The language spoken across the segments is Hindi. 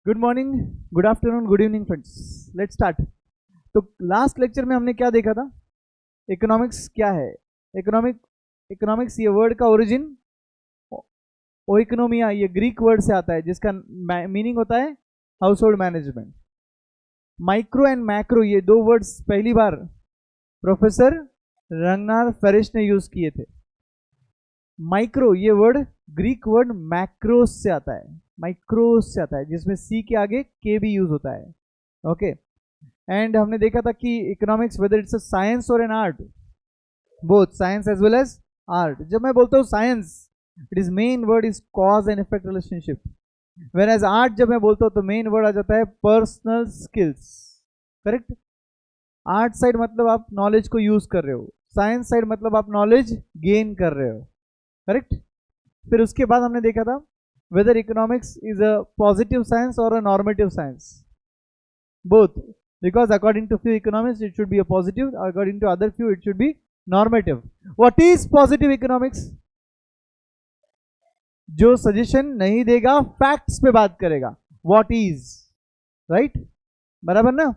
Good morning, good afternoon, good evening friends. Let's start. तो लास्ट लेक्चर में हमने क्या देखा था? इकोनॉमिक्स क्या है? इकोनॉमिक्स ये वर्ड का ओरिजिन ओइकोनोमिया, ये ग्रीक वर्ड से आता है जिसका मीनिंग होता है house hold management. Micro and macro ये दो वर्ड्स पहली बार प्रोफेसर रंगनार फेरिश ने यूज किए थे। माइक्रो ये वर्ड ग्रीक वर्ड मैक्रोस से आता है, माइक्रोस से आता है, जिसमें सी के आगे के भी यूज होता है। ओके एंड हमने देखा था कि economics whether it's a science और an art, both science as well as art. जब मैं बोलता हूँ science, it is main word is cause and effect relationship, whereas art जब मैं बोलता हूँ तो मेन वर्ड आ जाता है personal skills. Correct? Art side मतलब आप नॉलेज को यूज कर रहे हो, साइंस साइड मतलब आप नॉलेज गेन कर रहे हो। करेक्ट? फिर उसके बाद हमने देखा था whether economics is a positive science or a normative science. Both, because according to few economists it should be a positive, according to other few it should be normative. What is positive economics? जो सजेशन नहीं देगा, फैक्ट्स पे बात करेगा। What is, right? बराबर ना?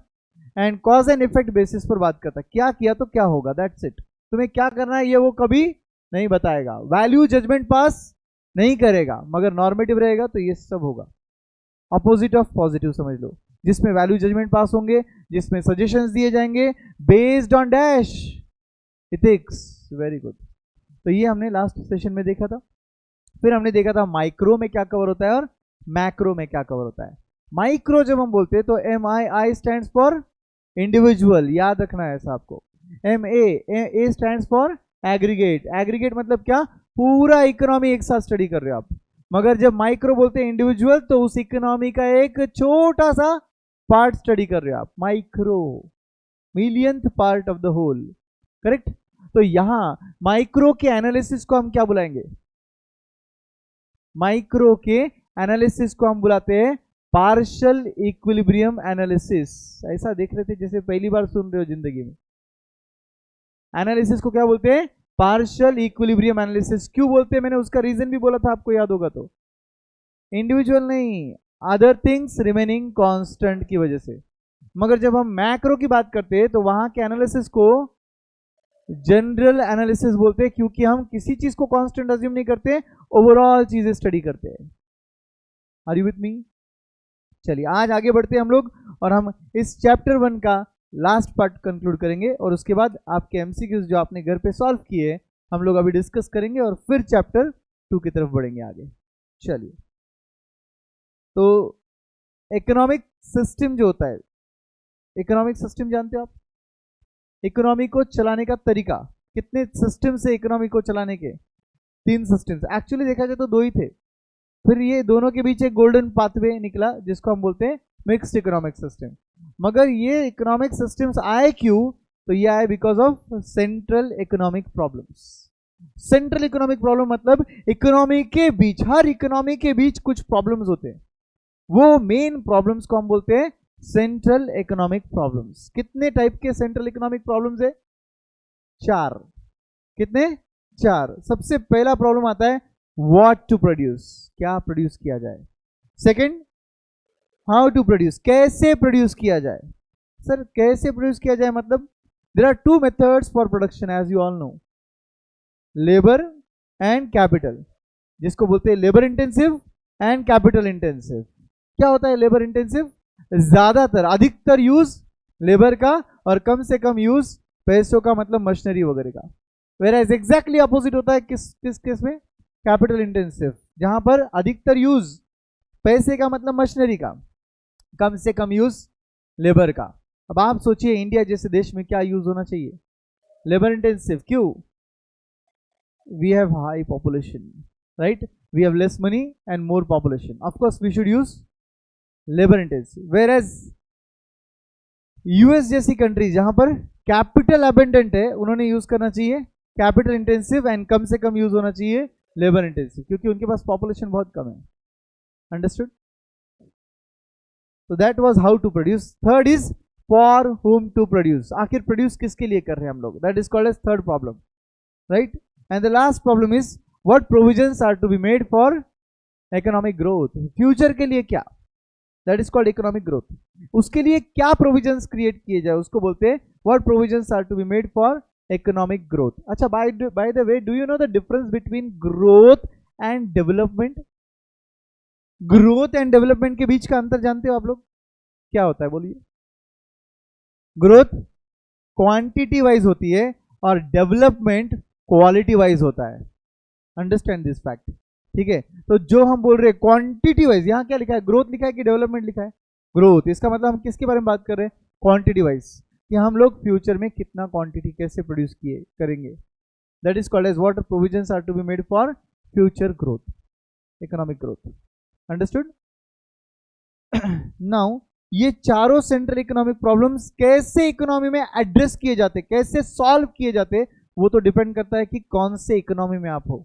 And cause and effect basis पर बात करता है, क्या किया तो क्या होगा, दैट्स इट। तुम्हें क्या करना है ये वो कभी नहीं बताएगा, वैल्यू जजमेंट पास नहीं करेगा, मगर नॉर्मेटिव रहेगा तो ये सब होगा। अपोजिट ऑफ पॉजिटिव समझ लो, जिसमें वैल्यू जजमेंट पास होंगे, जिसमें सजेशंस दिए जाएंगे based on dash ethics. Very good. तो ये हमने लास्ट सेशन में देखा था। फिर हमने देखा था माइक्रो में क्या कवर होता है और मैक्रो में क्या कवर होता है। माइक्रो जब हम बोलते हैं तो MII स्टैंड्स फॉर इंडिविजुअल, याद रखना है ऐसा आपको। A stands for aggregate, aggregate मतलब क्या, पूरा इकोनॉमी एक साथ स्टडी कर रहे हो आप। मगर जब माइक्रो बोलते हैं इंडिविजुअल, तो उस इकोनॉमी का एक छोटा सा पार्ट स्टडी कर रहे हो आप, micro, millionth part of the whole. Correct? तो यहां माइक्रो के एनालिसिस को हम क्या बुलाएंगे? माइक्रो के एनालिसिस को हम बुलाते हैं पार्शियल इक्विलिब्रियम एनालिसिस। ऐसा देख रहे थे जैसे पहली बार सुन रहे हो जिंदगी में। एनालिसिस को क्या बोलते हैं? Partial equilibrium analysis. क्यों बोलते हैं मैंने उसका रीजन भी बोला था, आपको याद होगा तो। इंडिविजुअल नहीं, अदर थिंग्स रिमेनिंग कांस्टेंट की वजह से। मगर जब हम मैक्रो की बात करते हैं तो वहां के एनालिसिस को जनरल एनालिसिस बोलते हैं, क्योंकि हम किसी चीज को कांस्टेंट अज्यूम नहीं करते, ओवरऑल चीजें स्टडी करते हैं। Are you with me? चलिए आज आगे बढ़ते हैं हम लोग, और हम इस चैप्टर 1 का लास्ट पार्ट कंक्लूड करेंगे, और उसके बाद आपके एमसीक्यूज जो आपने घर पे सॉल्व किए हम लोग अभी डिस्कस करेंगे, और फिर चैप्टर 2 की तरफ बढ़ेंगे आगे। चलिए, तो इकोनॉमिक सिस्टम जो होता है, इकोनॉमिक सिस्टम जानते हो आप? इकोनॉमी को चलाने का तरीका, कितने सिस्टम से इकोनॉमी को चलाने के? 3 सिस्टम्स। एक्चुअली देखा जाए तो 2 ही थे, फिर ये दोनों के बीच एक गोल्डन पाथवे निकला जिसको हम बोलते हैं मिक्स्ड इकोनॉमिक सिस्टम। मगर ये इकोनॉमिक सिस्टम्स आए क्यों? तो ये आए because of central economic problems. Central economic problem मतलब इकोनॉमी के बीच, हर इकोनॉमी के बीच कुछ प्रॉब्लम्स होते हैं, वो मेन प्रॉब्लम्स को हम बोलते हैं सेंट्रल इकोनॉमिक प्रॉब्लम्स। कितने टाइप के सेंट्रल इकोनॉमिक प्रॉब्लम्स है? 4। कितने? 4। सबसे पहला प्रॉब्लम आता है व्हाट टू प्रोड्यूस, क्या प्रोड्यूस किया जाए। सेकंड, हाउ टू प्रोड्यूस, कैसे प्रोड्यूस किया जाए। सर कैसे प्रोड्यूस किया जाए मतलब there are 2 methods for production as you all know, labour and capital, जिसको बोलते हैं labour intensive and capital intensive. क्या होता है लेबर इंटेंसिव? ज्यादातर, अधिकतर यूज लेबर का और कम से कम यूज पैसों का, मतलब मशीनरी वगैरह का। वेयर एग्जैक्टली अपोजिट होता है किस केस में? कैपिटल इंटेंसिव, जहां पर अधिकतर यूज पैसे का मतलब मशीनरी का, कम से कम यूज लेबर का। अब आप सोचिए इंडिया जैसे देश में क्या यूज होना चाहिए? Labour intensive. क्यों? We have high population, right? We have less money and more population, of course we should use labour intensive. Whereas US जैसी कंट्री जहां पर कैपिटल अबेंडेंट है, उन्होंने यूज करना चाहिए कैपिटल इंटेंसिव एंड कम से कम यूज होना चाहिए लेबर इंटेंसिव, क्योंकि उनके पास पॉपुलेशन बहुत कम है। अंडरस्टूड? तो that was how to produce. Third is for whom to produce, आखिर प्रोड्यूस किसके लिए कर रहे हैं हम लोग, that is called as third problem, right? And the last problem is what provisions are to be made for economic growth, future के लिए क्या, that is called economic growth. उसके लिए क्या प्रोविजंस क्रिएट किए जाए उसको बोलते हैं what provisions are to be made for economic growth. अच्छा, by the way, do you know the difference between growth and development? Growth and development के बीच का अंतर जानते हो आप लोग? क्या होता है बोलिए? ग्रोथ क्वांटिटी वाइज होती है और डेवलपमेंट क्वालिटी वाइज होता है। अंडरस्टैंड दिस फैक्ट, ठीक है? तो जो हम बोल रहे हैं क्वांटिटी वाइज, यहां क्या लिखा है? ग्रोथ लिखा है कि डेवलपमेंट लिखा है? ग्रोथ। इसका मतलब हम किसके बारे में बात कर रहे हैं? क्वांटिटी वाइज, कि हम लोग फ्यूचर में कितना क्वांटिटी कैसे प्रोड्यूस किए करेंगे। That is called as what provisions are to be made for future growth, economic growth. Understood? Now ये चारों सेंट्रल इकोनॉमिक प्रॉब्लम्स कैसे इकोनॉमी में एड्रेस किए जाते, कैसे सॉल्व किए जाते, वो तो डिपेंड करता है कि कौन से इकोनॉमी में आप हो।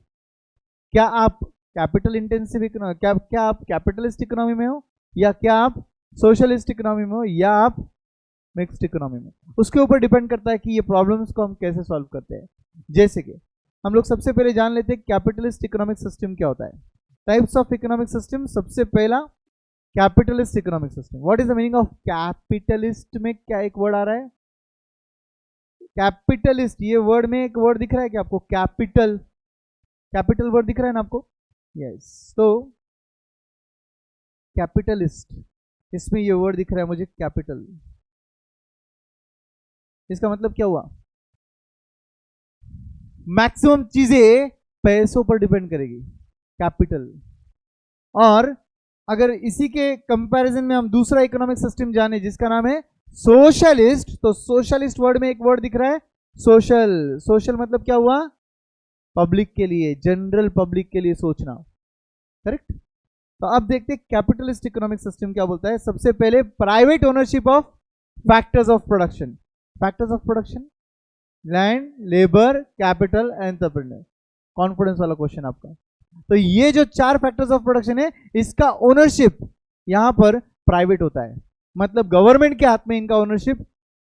क्या आप कैपिटल इंटेंसिव इकोनॉमी, क्या आप कैपिटलिस्ट इकोनॉमी में हो, या क्या आप सोशलिस्ट इकोनॉमी में हो, या आप मिक्स्ड इकोनॉमी में? उसके ऊपर डिपेंड करता है कि ये प्रॉब्लम्स को हम कैसे सॉल्व करते हैं। जैसे कि हम लोग सबसे पहले जान लेते हैं कैपिटलिस्ट इकोनॉमिक सिस्टम क्या होता है। टाइप्स ऑफ इकोनॉमिक सिस्टम, सबसे पहला capitalist economic system. What is the meaning of capitalist? में क्या एक वर्ड आ रहा है? कैपिटलिस्ट, ये वर्ड में एक वर्ड दिख रहा है क्या आपको? कैपिटल, कैपिटल वर्ड दिख रहा है ना आपको? यस। तो कैपिटलिस्ट, इसमें ये वर्ड दिख रहा है मुझे, कैपिटल। इसका मतलब क्या हुआ? मैक्सिमम चीजें पैसों पर डिपेंड करेगी, कैपिटल। और अगर इसी के कंपैरिजन में हम दूसरा इकोनॉमिक सिस्टम जाने जिसका नाम है सोशलिस्ट, तो सोशलिस्ट वर्ड में एक वर्ड दिख रहा है सोशल। सोशल मतलब क्या हुआ? पब्लिक के लिए, जनरल पब्लिक के लिए सोचना, करेक्ट? तो अब देखते हैं कैपिटलिस्ट इकोनॉमिक सिस्टम क्या बोलता है। सबसे पहले private ownership of factors of production. Factors of production, land, labour, capital, entrepreneur. Confidence वाला क्वेश्चन आपका। तो ये जो चार फैक्टर्स ऑफ प्रोडक्शन है, इसका ओनरशिप यहां पर प्राइवेट होता है, मतलब गवर्नमेंट के हाथ में इनका ओनरशिप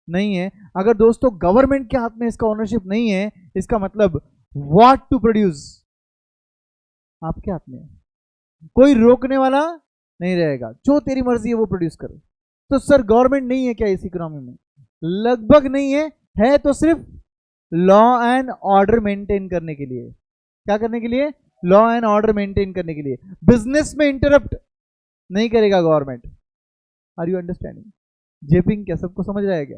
नहीं है। अगर दोस्तों गवर्नमेंट के हाथ में इसका ओनरशिप नहीं है, इसका मतलब व्हाट टू प्रोड्यूस आपके हाथ में है, कोई रोकने वाला नहीं रहेगा, जो तेरी मर्जी है वो प्रोड्यूस करो। तो सर गवर्नमेंट नहीं है क्या इस इकोनॉमी में? लगभग नहीं है तो सिर्फ लॉ एंड ऑर्डर मेंटेन करने के लिए। क्या करने के लिए? लॉ एंड ऑर्डर मेंटेन करने के लिए। बिजनेस में इंटरप्ट नहीं करेगा गवर्नमेंट। Are you understanding? जेपिंग क्या सबको समझ रहा है क्या?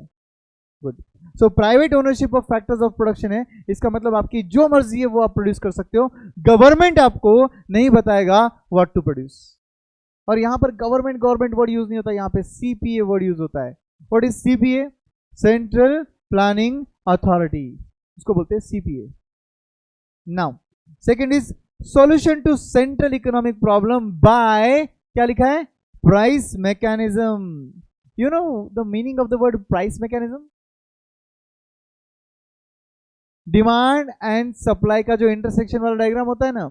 Good. So private ownership of factors of production है, इसका मतलब आपकी जो मर्जी है वो आप प्रोड्यूस कर सकते हो, गवर्नमेंट आपको नहीं बताएगा व्हाट टू प्रोड्यूस। और यहां पर गवर्नमेंट वर्ड यूज नहीं होता, यहां पे सीपीए वर्ड यूज होता है। What is CPA? Central planning authority, उसको बोलते हैं CPA. Now second is solution to central economic problem by, क्या लिखा है? Price mechanism. You know the meaning of the word price mechanism? Demand and supply का जो इंटरसेक्शन वाला डायग्राम होता है ना,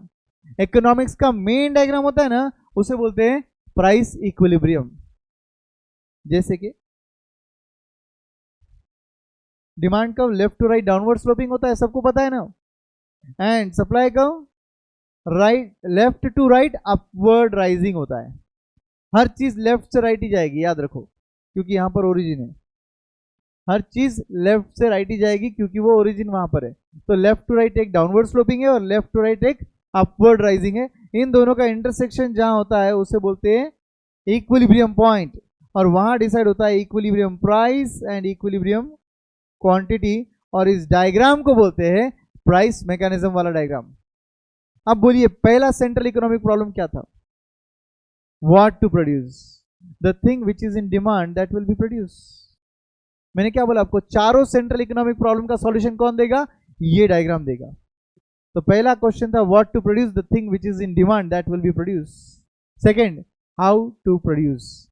इकोनॉमिक्स का मेन डायग्राम होता है ना, उसे बोलते हैं प्राइस इक्विलिब्रियम। जैसे कि डिमांड का left to right downward sloping होता है, सबको पता है ना, एंड सप्लाई का right, left to right upward rising होता है। हर चीज लेफ्ट से राइट ही जाएगी, याद रखो, क्योंकि यहां पर ओरिजिन है। हर चीज लेफ्ट से राइट ही जाएगी क्योंकि वो ओरिजिन वहां पर है। तो लेफ्ट टू राइट एक डाउनवर्ड स्लोपिंग है और लेफ्ट टू राइट एक अपवर्ड राइजिंग है। इन दोनों का इंटरसेक्शन जहां होता है उसे बोलते हैं इक्विलिब्रियम पॉइंट, और वहां डिसाइड होता है equilibrium price and equilibrium quantity, और इस डायग्राम को बोलते हैं प्राइस मैकेनिज्म वाला डायग्राम। अब बोलिए पहला सेंट्रल इकोनॉमिक प्रॉब्लम क्या था? What to produce, the thing which is in demand that will be produce. मैंने क्या बोला आपको? चारों सेंट्रल इकोनॉमिक प्रॉब्लम का सॉल्यूशन कौन देगा? ये डायग्राम देगा। तो पहला क्वेश्चन था what to produce, the thing which is in demand that will be produce. Second, how to produce,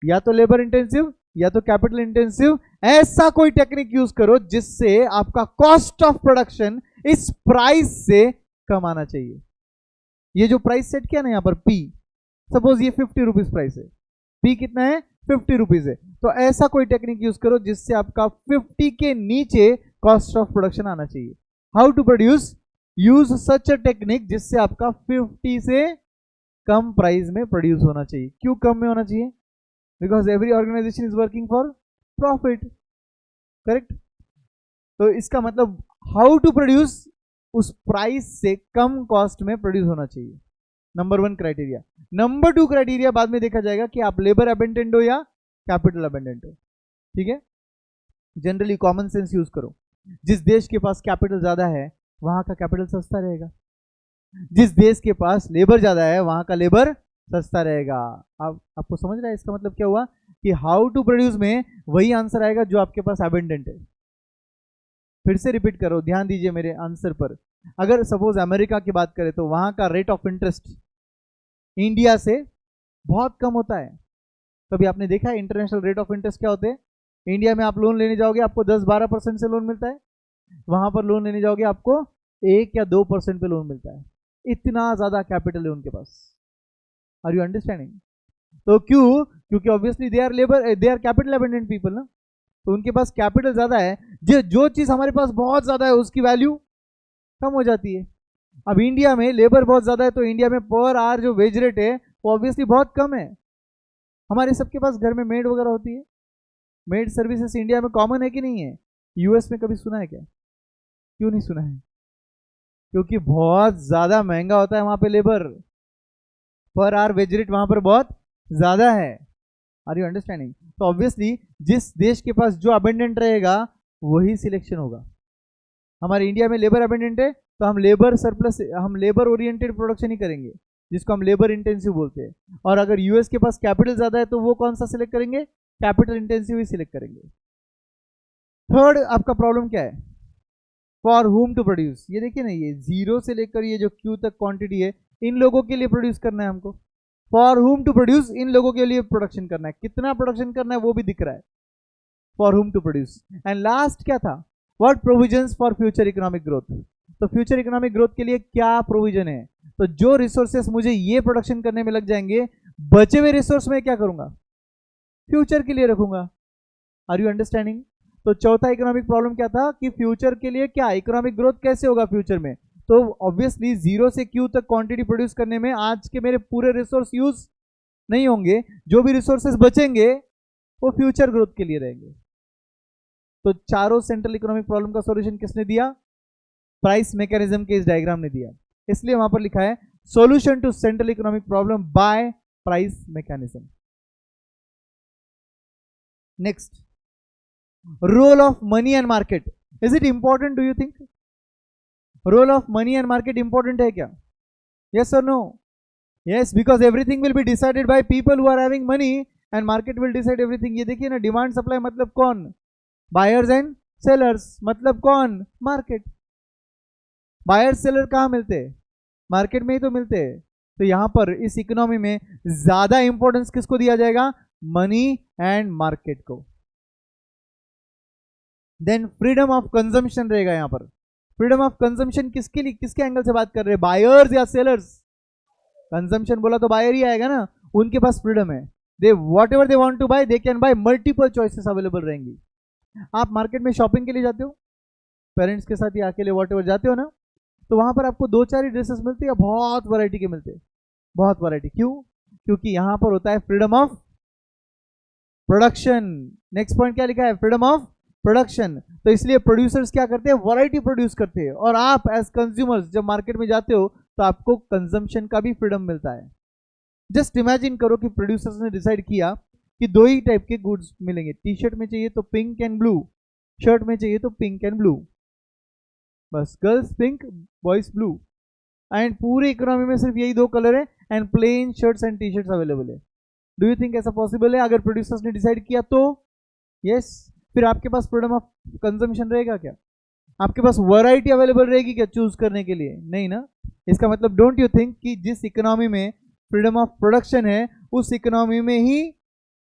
या तो लेबर इंटेंसिव या तो कैपिटल इंटेंसिव, ऐसा कोई टेक्निक यूज करो जिससे आपका कॉस्ट ऑफ प्रोडक्शन इस प्राइस से कम आना चाहिए। ये जो प्राइस सेट किया ना यहाँ पर पी, सपोज ये 50 रुपीज प्राइस है, पी कितना है? 50 रुपीज है। तो ऐसा कोई टेक्निक यूज करो जिससे आपका 50 के नीचे कॉस्ट ऑफ प्रोडक्शन आना चाहिए। How to produce, use such a technique जिससे आपका 50 से कम प्राइस में प्रोड्यूस होना चाहिए। क्यों कम में होना चाहिए? Because every organisation is working for profit, correct. तो इसका मतलब हाउ टू प्रोड्यूस, उस प्राइस से कम कॉस्ट में प्रोड्यूस होना चाहिए, नंबर 1 क्राइटेरिया। नंबर 2 क्राइटेरिया बाद में देखा जाएगा कि आप लेबर अबेंडेंट हो या कैपिटल अबेंडेंट हो, ठीक है। जनरली कॉमन सेंस यूज करो, जिस देश के पास कैपिटल ज्यादा है वहां का कैपिटल सस्ता रहेगा, जिस देश के पास लेबर ज्यादा है वहां का लेबर सस्ता रहेगा। अब आपको समझ रहा है इसका मतलब क्या हुआ कि हाउ टू प्रोड्यूस में वही आंसर आएगा जो आपके पास अबेंडेंट है। फिर से रिपीट करो, ध्यान दीजिए मेरे आंसर पर। अगर सपोज अमेरिका की बात करें तो वहां का रेट ऑफ इंटरेस्ट इंडिया से बहुत कम होता है। कभी आपने देखा है इंटरनेशनल रेट ऑफ इंटरेस्ट क्या होते हैं? इंडिया में आप लोन लेने जाओगे आपको 10-12% से लोन मिलता है, वहां पर लोन लेने जाओगे आपको 1 या 2% पे लोन मिलता है। इतना ज्यादा कैपिटल है उनके पास। Are you understanding? तो क्यों? क्योंकि obviously they are capital abundant people ना, तो उनके पास कैपिटल ज्यादा है। जो चीज हमारे पास बहुत ज्यादा है उसकी वैल्यू कम हो जाती है। अब इंडिया में लेबर बहुत ज्यादा है तो इंडिया में पर आवर जो वेज रेट है वो ऑब्वियसली बहुत कम है। हमारे सबके पास घर में मेड वगैरह होती है, मेड सर्विसेज इंडिया में कॉमन है कि नहीं है? यूएस में कभी सुना है क्या? क्यों नहीं सुना है? क्योंकि बहुत ज्यादा महंगा होता है वहां पे labour, per our wage rate वहां पर बहुत ज्यादा है। Are you understanding? तो ऑब्वियसली जिस देश के पास जो अबेंडेंट रहेगा वही सिलेक्शन होगा। हमारे इंडिया में लेबर अबेंडेंट है तो हम लेबर सरप्लस, हम लेबर ओरिएंटेड प्रोडक्शन ही करेंगे जिसको हम लेबर इंटेंसिव बोलते हैं। और अगर यूएस के पास कैपिटल ज्यादा है तो वो कौन सा सिलेक्ट करेंगे? कैपिटल इंटेंसिव ही सिलेक्ट करेंगे। थर्ड आपका प्रॉब्लम क्या है? For whom to produce. ये देखिए ना, ये 0 से लेकर ये जो Q तक क्वांटिटी है इन लोगों के लिए प्रोड्यूस करना है हमको। फॉर हुम टू प्रोड्यूस, इन लोगों के लिए प्रोडक्शन करना है। कितना प्रोडक्शन करना है वो भी दिख रहा है, for whom to produce. And last क्या था? What provisions for future economic growth. तो फ्यूचर इकोनॉमिक ग्रोथ के लिए क्या प्रोविजन है? तो जो रिसोर्सेस मुझे ये प्रोडक्शन करने में लग जाएंगे, बचे हुए रिसोर्स में क्या करूंगा? फ्यूचर के लिए रखूंगा। Are you understanding? तो चौथा इकोनॉमिक प्रॉब्लम क्या था कि फ्यूचर के लिए क्या इकोनॉमिक ग्रोथ कैसे होगा फ्यूचर में? तो ऑब्वियसली 0 से Q तक क्वांटिटी प्रोड्यूस करने में आज के मेरे पूरे रिसोर्स यूज नहीं होंगे, जो भी रिसोर्सेस बचेंगे वो फ्यूचर ग्रोथ के लिए रहेंगे। तो चारों सेंट्रल इकोनॉमिक प्रॉब्लम का सॉल्यूशन किसने दिया? प्राइस मैकेनिज्म के इस डायग्राम ने दिया। इसलिए वहां पर लिखा है solution to central economic problem by price mechanism. Next, role of money and market. Is it important? Do you think role of money and market important है क्या? यस और नो? Yes, because everything will be decided by people who are having money and market will decide everything. ये देखिए ना, डिमांड सप्लाई मतलब कौन? Buyers and sellers. मतलब कौन? मार्केट। बायर सेलर कहां मिलते हैं? मार्केट में ही तो मिलते हैं। तो यहां पर इस इकोनॉमी में ज्यादा इंपॉर्टेंस किसको दिया जाएगा? मनी एंड मार्केट को। देन फ्रीडम ऑफ कंजम्पशन रहेगा यहां पर। फ्रीडम ऑफ कंजम्पशन किसके लिए, किसके एंगल से बात कर रहे हैं? बायर्स या सेलर्स? कंजम्पशन बोला तो बायर ही आएगा ना। उनके पास फ्रीडम है, they whatever they want to buy they can buy, multiple choices available रहेंगी। आप मार्केट में शॉपिंग के लिए जाते हो पेरेंट्स के साथ या अकेले वॉट एवर जाते हो ना, तो वहां पर आपको 2-4 ही ड्रेसेस मिलती है, बहुत वैरायटी के मिलते हैं, बहुत वैरायटी। क्यों? क्योंकि यहां पर होता है freedom of production. Next point क्या लिखा है? Freedom of production. तो इसलिए प्रोड्यूसर्स क्या करते हैं? वैरायटी प्रोड्यूस करते हैं। और आप एज कंज्यूमर्स जब मार्केट में जाते हो तो आपको कंजम्पशन का भी फ्रीडम मिलता है। जस्ट इमेजिन करो कि प्रोड्यूसर्स ने डिसाइड किया कि 2 ही टाइप के गुड्स मिलेंगे, टी शर्ट में चाहिए तो पिंक एंड ब्लू, शर्ट में चाहिए तो पिंक एंड ब्लू, बस girls pink boys blue, and पूरे इकोनॉमी में सिर्फ यही 2 कलर है and plain shirts and T shirts available है। डू यू थिंक ऐसा पॉसिबल है? अगर प्रोड्यूसर्स ने डिसाइड किया तो यस। फिर आपके पास फ्रीडम ऑफ कंजम्पशन रहेगा क्या? आपके पास वैरायटी अवेलेबल रहेगी क्या चूज करने के लिए? नहीं ना। इसका मतलब डोंट यू थिंक कि जिस इकोनॉमी में फ्रीडम ऑफ प्रोडक्शन है उस इकोनॉमी में ही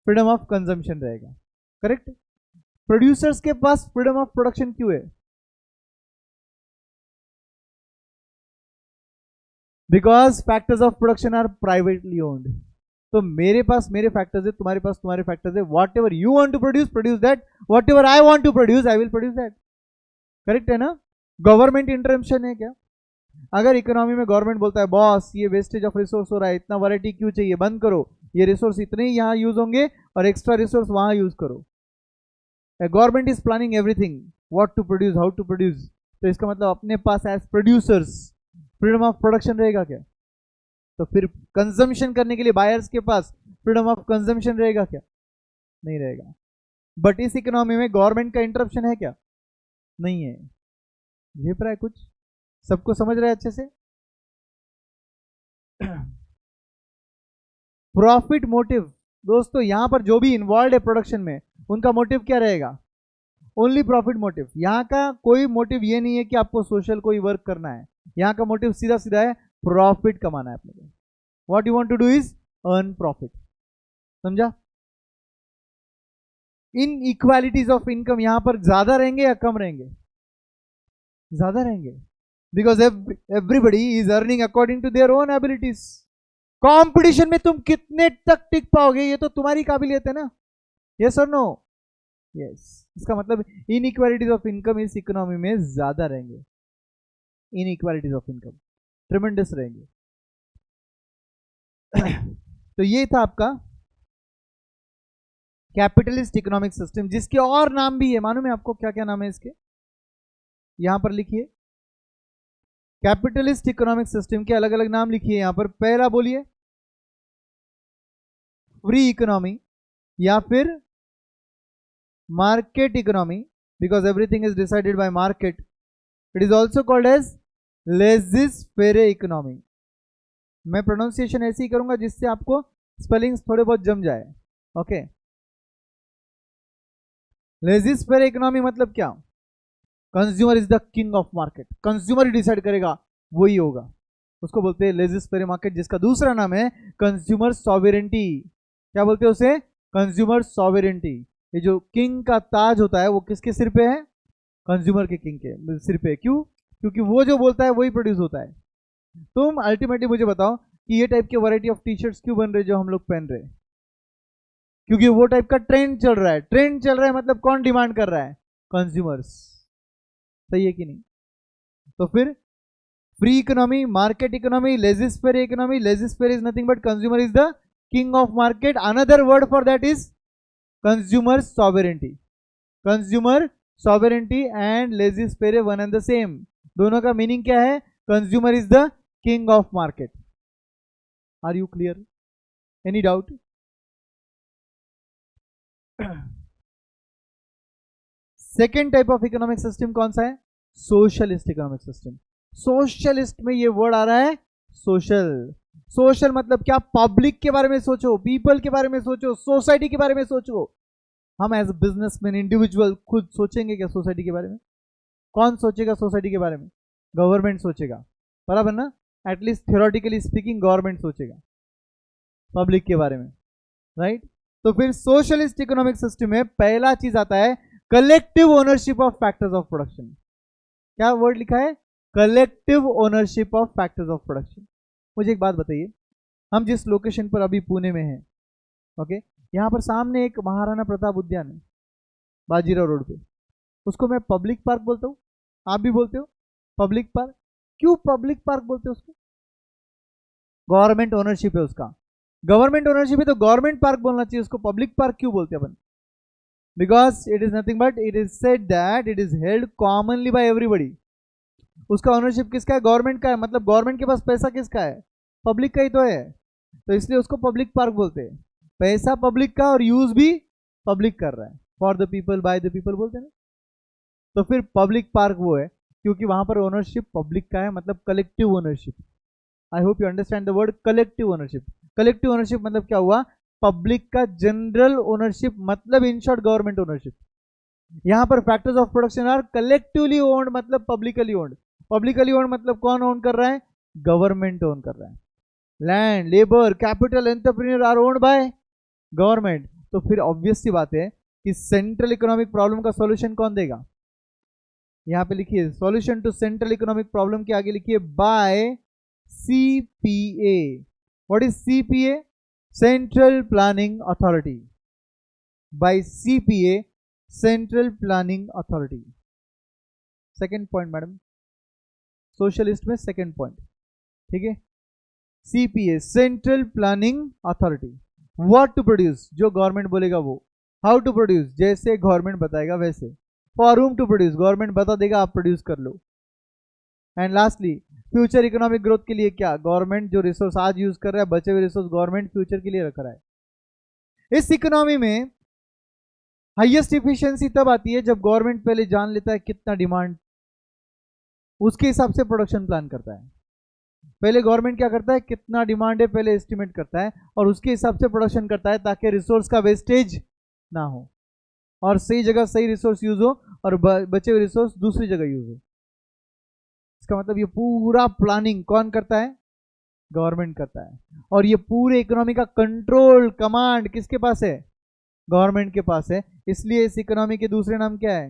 फ्रीडम ऑफ कंजम्पशन रहेगा, करेक्ट? प्रोड्यूसर्स के पास फ्रीडम ऑफ प्रोडक्शन क्यों है? Because factors of production are privately owned. तो मेरे पास मेरे फैक्टर्स है, तुम्हारे पास तुम्हारे फैक्टर्स है। Whatever you want to produce, produce that. Whatever I want to produce, I will produce that. Correct है ना? गवर्नमेंट इंटरवेंशन है क्या? अगर इकोनॉमी में गवर्नमेंट बोलता है बॉस ये वेस्टेज ऑफ रिसोर्स हो रहा है, इतना वैरायटी क्यों चाहिए, बंद करो, ये रिसोर्स इतने ही यहाँ यूज होंगे और एक्स्ट्रा रिसोर्स वहां यूज करो। Government is planning everything, what to produce, how to produce. तो इसका मतलब अपने पास as producers freedom of production रहेगा क्या? तो फिर कंजम्पशन करने के लिए बायर्स के पास फ्रीडम ऑफ कंजम्पशन रहेगा क्या? नहीं रहेगा। बट इस इकोनॉमी में गवर्नमेंट का इंटरप्शन है क्या? नहीं है। झेप रहा है कुछ? सबको समझ रहा है अच्छे से? प्रॉफिट मोटिव दोस्तों, यहां पर जो भी इन्वॉल्व है प्रोडक्शन में उनका मोटिव क्या रहेगा? Only profit motive. यहाँ का कोई मोटिव ये नहीं है कि आपको सोशल कोई वर्क करना है। यहाँ का मोटिव सीधा सीधा है, प्रॉफिट कमाना है अपने को। What you want to do is earn profit. समझा? इन इक्वालिटीज ऑफ इनकम यहां पर ज्यादा रहेंगे या कम रहेंगे? ज्यादा रहेंगे, because everybody is earning according to their own abilities. Competition में तुम कितने तक टिक पाओगे ये तो तुम्हारी काबिलियत है ना। यस और नो? यस। इसका मतलब इन इक्वालिटीज ऑफ इनकम इस इकोनॉमी में ज्यादा रहेंगे। इन इक्वालिटीज ऑफ इनकम ट्रेमेंडस रहेंगे। तो ये था आपका कैपिटलिस्ट इकोनॉमिक सिस्टम, जिसके और नाम भी है। मालूम है आपको क्या क्या नाम है इसके? यहां पर लिखिए, कैपिटलिस्ट इकोनॉमिक सिस्टम के अलग अलग नाम लिखिए यहां पर। पहला बोलिए फ्री इकोनॉमी या फिर market economy, because everything is decided by market. It is also called as laissez faire economy. मैं प्रोनाउंसिएशन ऐसे ही करूंगा जिससे आपको स्पेलिंग्स थोड़े बहुत जम जाए। ओके, लेजिस्फेरे इकोनॉमी मतलब क्या? Consumer is the king of market. Consumer he decide करेगा, वही होगा, उसको बोलते हैं लेजिस्फेरे मार्केट, जिसका दूसरा नाम है कंज्यूमर सॉवरेंटी। क्या बोलते हैं उसे? Consumer sovereignty. ये जो किंग का ताज होता है वो किसके सिर पे है? कंज्यूमर के किंग के सिर पे। क्यों? क्योंकि वो जो बोलता है वही प्रोड्यूस होता है। तुम अल्टीमेटली मुझे बताओ कि ये टाइप के वैरायटी ऑफ टी शर्ट्स क्यों बन रहे जो हम लोग पहन रहे हैं? क्योंकि वो टाइप का ट्रेंड चल रहा है। ट्रेंड चल रहा है मतलब कौन डिमांड कर रहा है? कंज्यूमर्स। सही है कि नहीं? तो फिर free economy, market economy, laissez faire economy. Laissez faire is nothing but consumer is the king of market. Another word for that is consumer sovereignty. Consumer sovereignty and laissez faire one and the same. दोनों का मीनिंग क्या है? Consumer is the king of market. Are you clear? Any doubt? Second type of economic system कौन सा है? Socialist economic system. सोशलिस्ट में ये वर्ड आ रहा है सोशल। सोशल मतलब क्या? पब्लिक के बारे में सोचो, पीपल के बारे में सोचो, सोसाइटी के बारे में सोचो। हम एज बिजनेसमैन, इंडिविजुअल खुद सोचेंगे क्या सोसाइटी के बारे में? कौन सोचेगा सोसाइटी के बारे में? गवर्नमेंट सोचेगा, बराबर ना? एटलीस्ट थियोरेटिकली स्पीकिंग गवर्नमेंट सोचेगा पब्लिक के बारे में, राइट? तो फिर सोशलिस्ट इकोनॉमिक सिस्टम में पहला चीज आता है collective ownership of factors of production. क्या वर्ड लिखा है? Collective ownership of factors of production. मुझे एक बात बताइए, हम जिस लोकेशन पर अभी पुणे में हैं, ओके, यहाँ पर सामने एक महाराणा प्रताप उद्यान है बाजीराव रोड पे। उसको मैं पब्लिक पार्क बोलता हूँ, आप भी बोलते हो पब्लिक पार्क। क्यों पब्लिक पार्क बोलते हो उसको? गवर्नमेंट ओनरशिप है उसका। गवर्नमेंट ओनरशिप है तो गवर्नमेंट पार्क बोलना चाहिए उसको। पब्लिक पार्क क्यों बोलते हैं अपन? Because it is nothing but it is said that it is held commonly by everybody. उसका ओनरशिप किसका है? गवर्नमेंट का है। मतलब गवर्नमेंट के पास पैसा किसका है? पब्लिक का ही तो है। तो इसलिए उसको पब्लिक पार्क बोलते हैं। पैसा पब्लिक का और यूज भी पब्लिक कर रहा है, for the people by the people बोलते हैं ना। तो फिर पब्लिक पार्क वो है क्योंकि वहां पर ओनरशिप पब्लिक का है, मतलब collective ownership. I hope you understand the word collective ownership. Collective ownership मतलब क्या हुआ? पब्लिक का जनरल ओनरशिप, मतलब इन शॉर्ट गवर्नमेंट ओनरशिप। यहां पर factors of production are collectively owned, मतलब पब्लिकली ओन्ड। पब्लिकली ओन्ड मतलब कौन ओन कर रहा है? गवर्नमेंट ओन कर रहा है। Land, labour, capital, entrepreneur are owned by government. तो फिर ऑब्वियस सी बात है कि सेंट्रल इकोनॉमिक प्रॉब्लम का सॉल्यूशन कौन देगा? यहां पे लिखिए solution to central economic problem के आगे लिखिए by CPA। What is CPA? Central planning authority. By CPA, central planning authority. Second point madam, socialist में सेकेंड पॉइंट, ठीक है? CPA, central planning authority. What to produce, जो गवर्नमेंट बोलेगा वो, हाउ टू प्रोड्यूस, जैसे गवर्नमेंट बताएगा वैसे, for whom to produce, government बता देगा आप प्रोड्यूस कर लो, and lastly future economic growth के लिए क्या, गवर्नमेंट जो रिसोर्स आज यूज कर रहा है बचे हुए रिसोर्स गवर्नमेंट फ्यूचर के लिए रख रहा है। इस इकोनॉमी में हाईएस्ट इफिशियंसी तब आती है जब गवर्नमेंट पहले जान लेता है कितना डिमांड, उसके हिसाब से प्रोडक्शन प्लान करता है। पहले गवर्नमेंट क्या करता है, कितना डिमांड है पहले एस्टिमेट करता है और उसके हिसाब से प्रोडक्शन करता है ताकि रिसोर्स का वेस्टेज ना हो और सही जगह सही रिसोर्स यूज हो और बचे हुए रिसोर्स दूसरी जगह यूज हो। इसका मतलब ये पूरा प्लानिंग कौन करता है, गवर्नमेंट करता है, और ये पूरे इकोनॉमी का कंट्रोल कमांड किसके पास है, गवर्नमेंट के पास है। इसलिए इस इकोनॉमी के दूसरे नाम क्या है,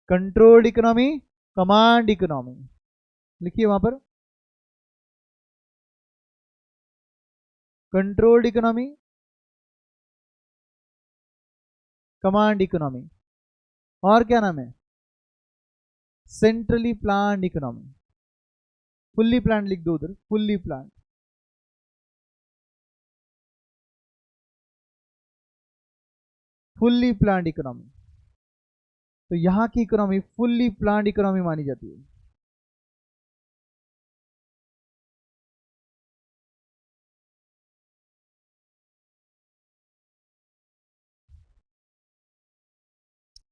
कंट्रोल्ड इकोनॉमी, कमांड इकोनॉमी। लिखिए वहां पर कंट्रोल्ड इकोनॉमी, कमांड इकोनॉमी, और क्या नाम है, centrally planned economy. Fully planned लिख दो उधर, fully planned. Fully planned economy, तो यहां की इकोनॉमी फुल्ली प्लान्ड इकोनॉमी मानी जाती है।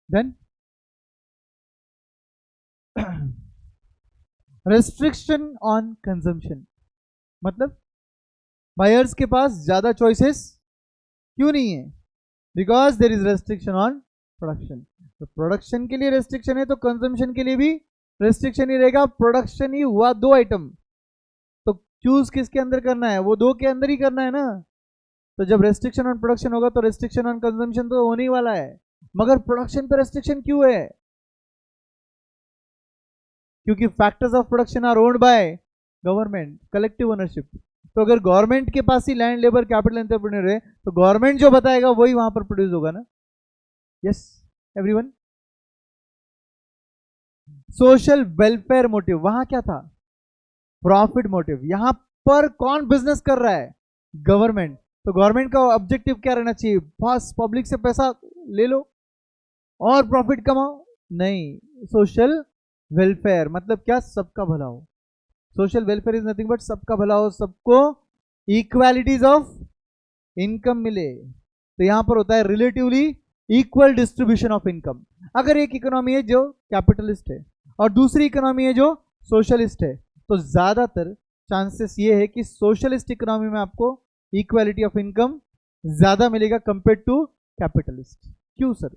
देन रेस्ट्रिक्शन ऑन कंजम्पशन, मतलब बायर्स के पास ज्यादा चॉइसेस क्यों नहीं है, because there is restriction on production. तो प्रोडक्शन के लिए रेस्ट्रिक्शन है तो कंजम्पशन के लिए भी रेस्ट्रिक्शन ही रहेगा। प्रोडक्शन ही हुआ दो आइटम, तो चूज किसके अंदर करना है, वो दो के अंदर ही करना है ना। तो जब रेस्ट्रिक्शन ऑन प्रोडक्शन होगा तो रेस्ट्रिक्शन ऑन कंजम्पशन तो होने ही वाला है, मगर प्रोडक्शन पर रेस्ट्रिक्शन क्यों है, क्योंकि factors of production are owned by government, collective ownership. तो अगर गवर्नमेंट के पास ही लैंड, लेबर, कैपिटल, एंटरप्रेन्योर है तो गवर्नमेंट जो बताएगा वही वहां पर प्रोड्यूस होगा ना। Yes everyone. Social welfare motive, वहां क्या था, प्रॉफिट मोटिव। यहां पर कौन बिजनेस कर रहा है, गवर्नमेंट। तो गवर्नमेंट का ऑब्जेक्टिव क्या रहना चाहिए, बस पब्लिक से पैसा ले लो और प्रॉफिट कमाओ, नहीं, सोशल वेलफेयर मतलब क्या, सबका भला हो। Social welfare is nothing but सबका भला हो, सबको इक्वालिटीज ऑफ इनकम मिले। तो यहां पर होता है relatively equal distribution of income. अगर एक इकोनॉमी है जो कैपिटलिस्ट है और दूसरी इकोनॉमी है जो सोशलिस्ट है, तो ज्यादातर चांसेस ये है कि सोशलिस्ट इकोनॉमी में आपको इक्वालिटी ऑफ इनकम ज्यादा मिलेगा कंपेयर टू कैपिटलिस्ट। क्यों सर,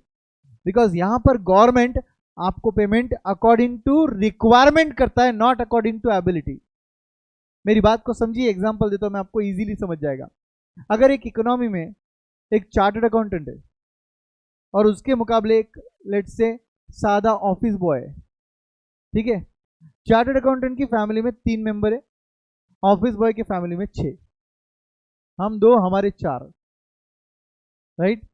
बिकॉज यहां पर गवर्नमेंट आपको पेमेंट अकॉर्डिंग टू रिक्वायरमेंट करता है, नॉट अकॉर्डिंग टू एबिलिटी। मेरी बात को समझिए, एग्जांपल देता हूं मैं आपको, इजीली समझ जाएगा। अगर एक इकोनॉमी में एक चार्टर्ड अकाउंटेंट है और उसके मुकाबले एक लेट्स से सादा ऑफिस बॉय है, ठीक है। चार्टर्ड अकाउंटेंट की फैमिली में 3 मेंबर है, ऑफिस बॉय की फैमिली में 6, हम 2 हमारे 4, राइट।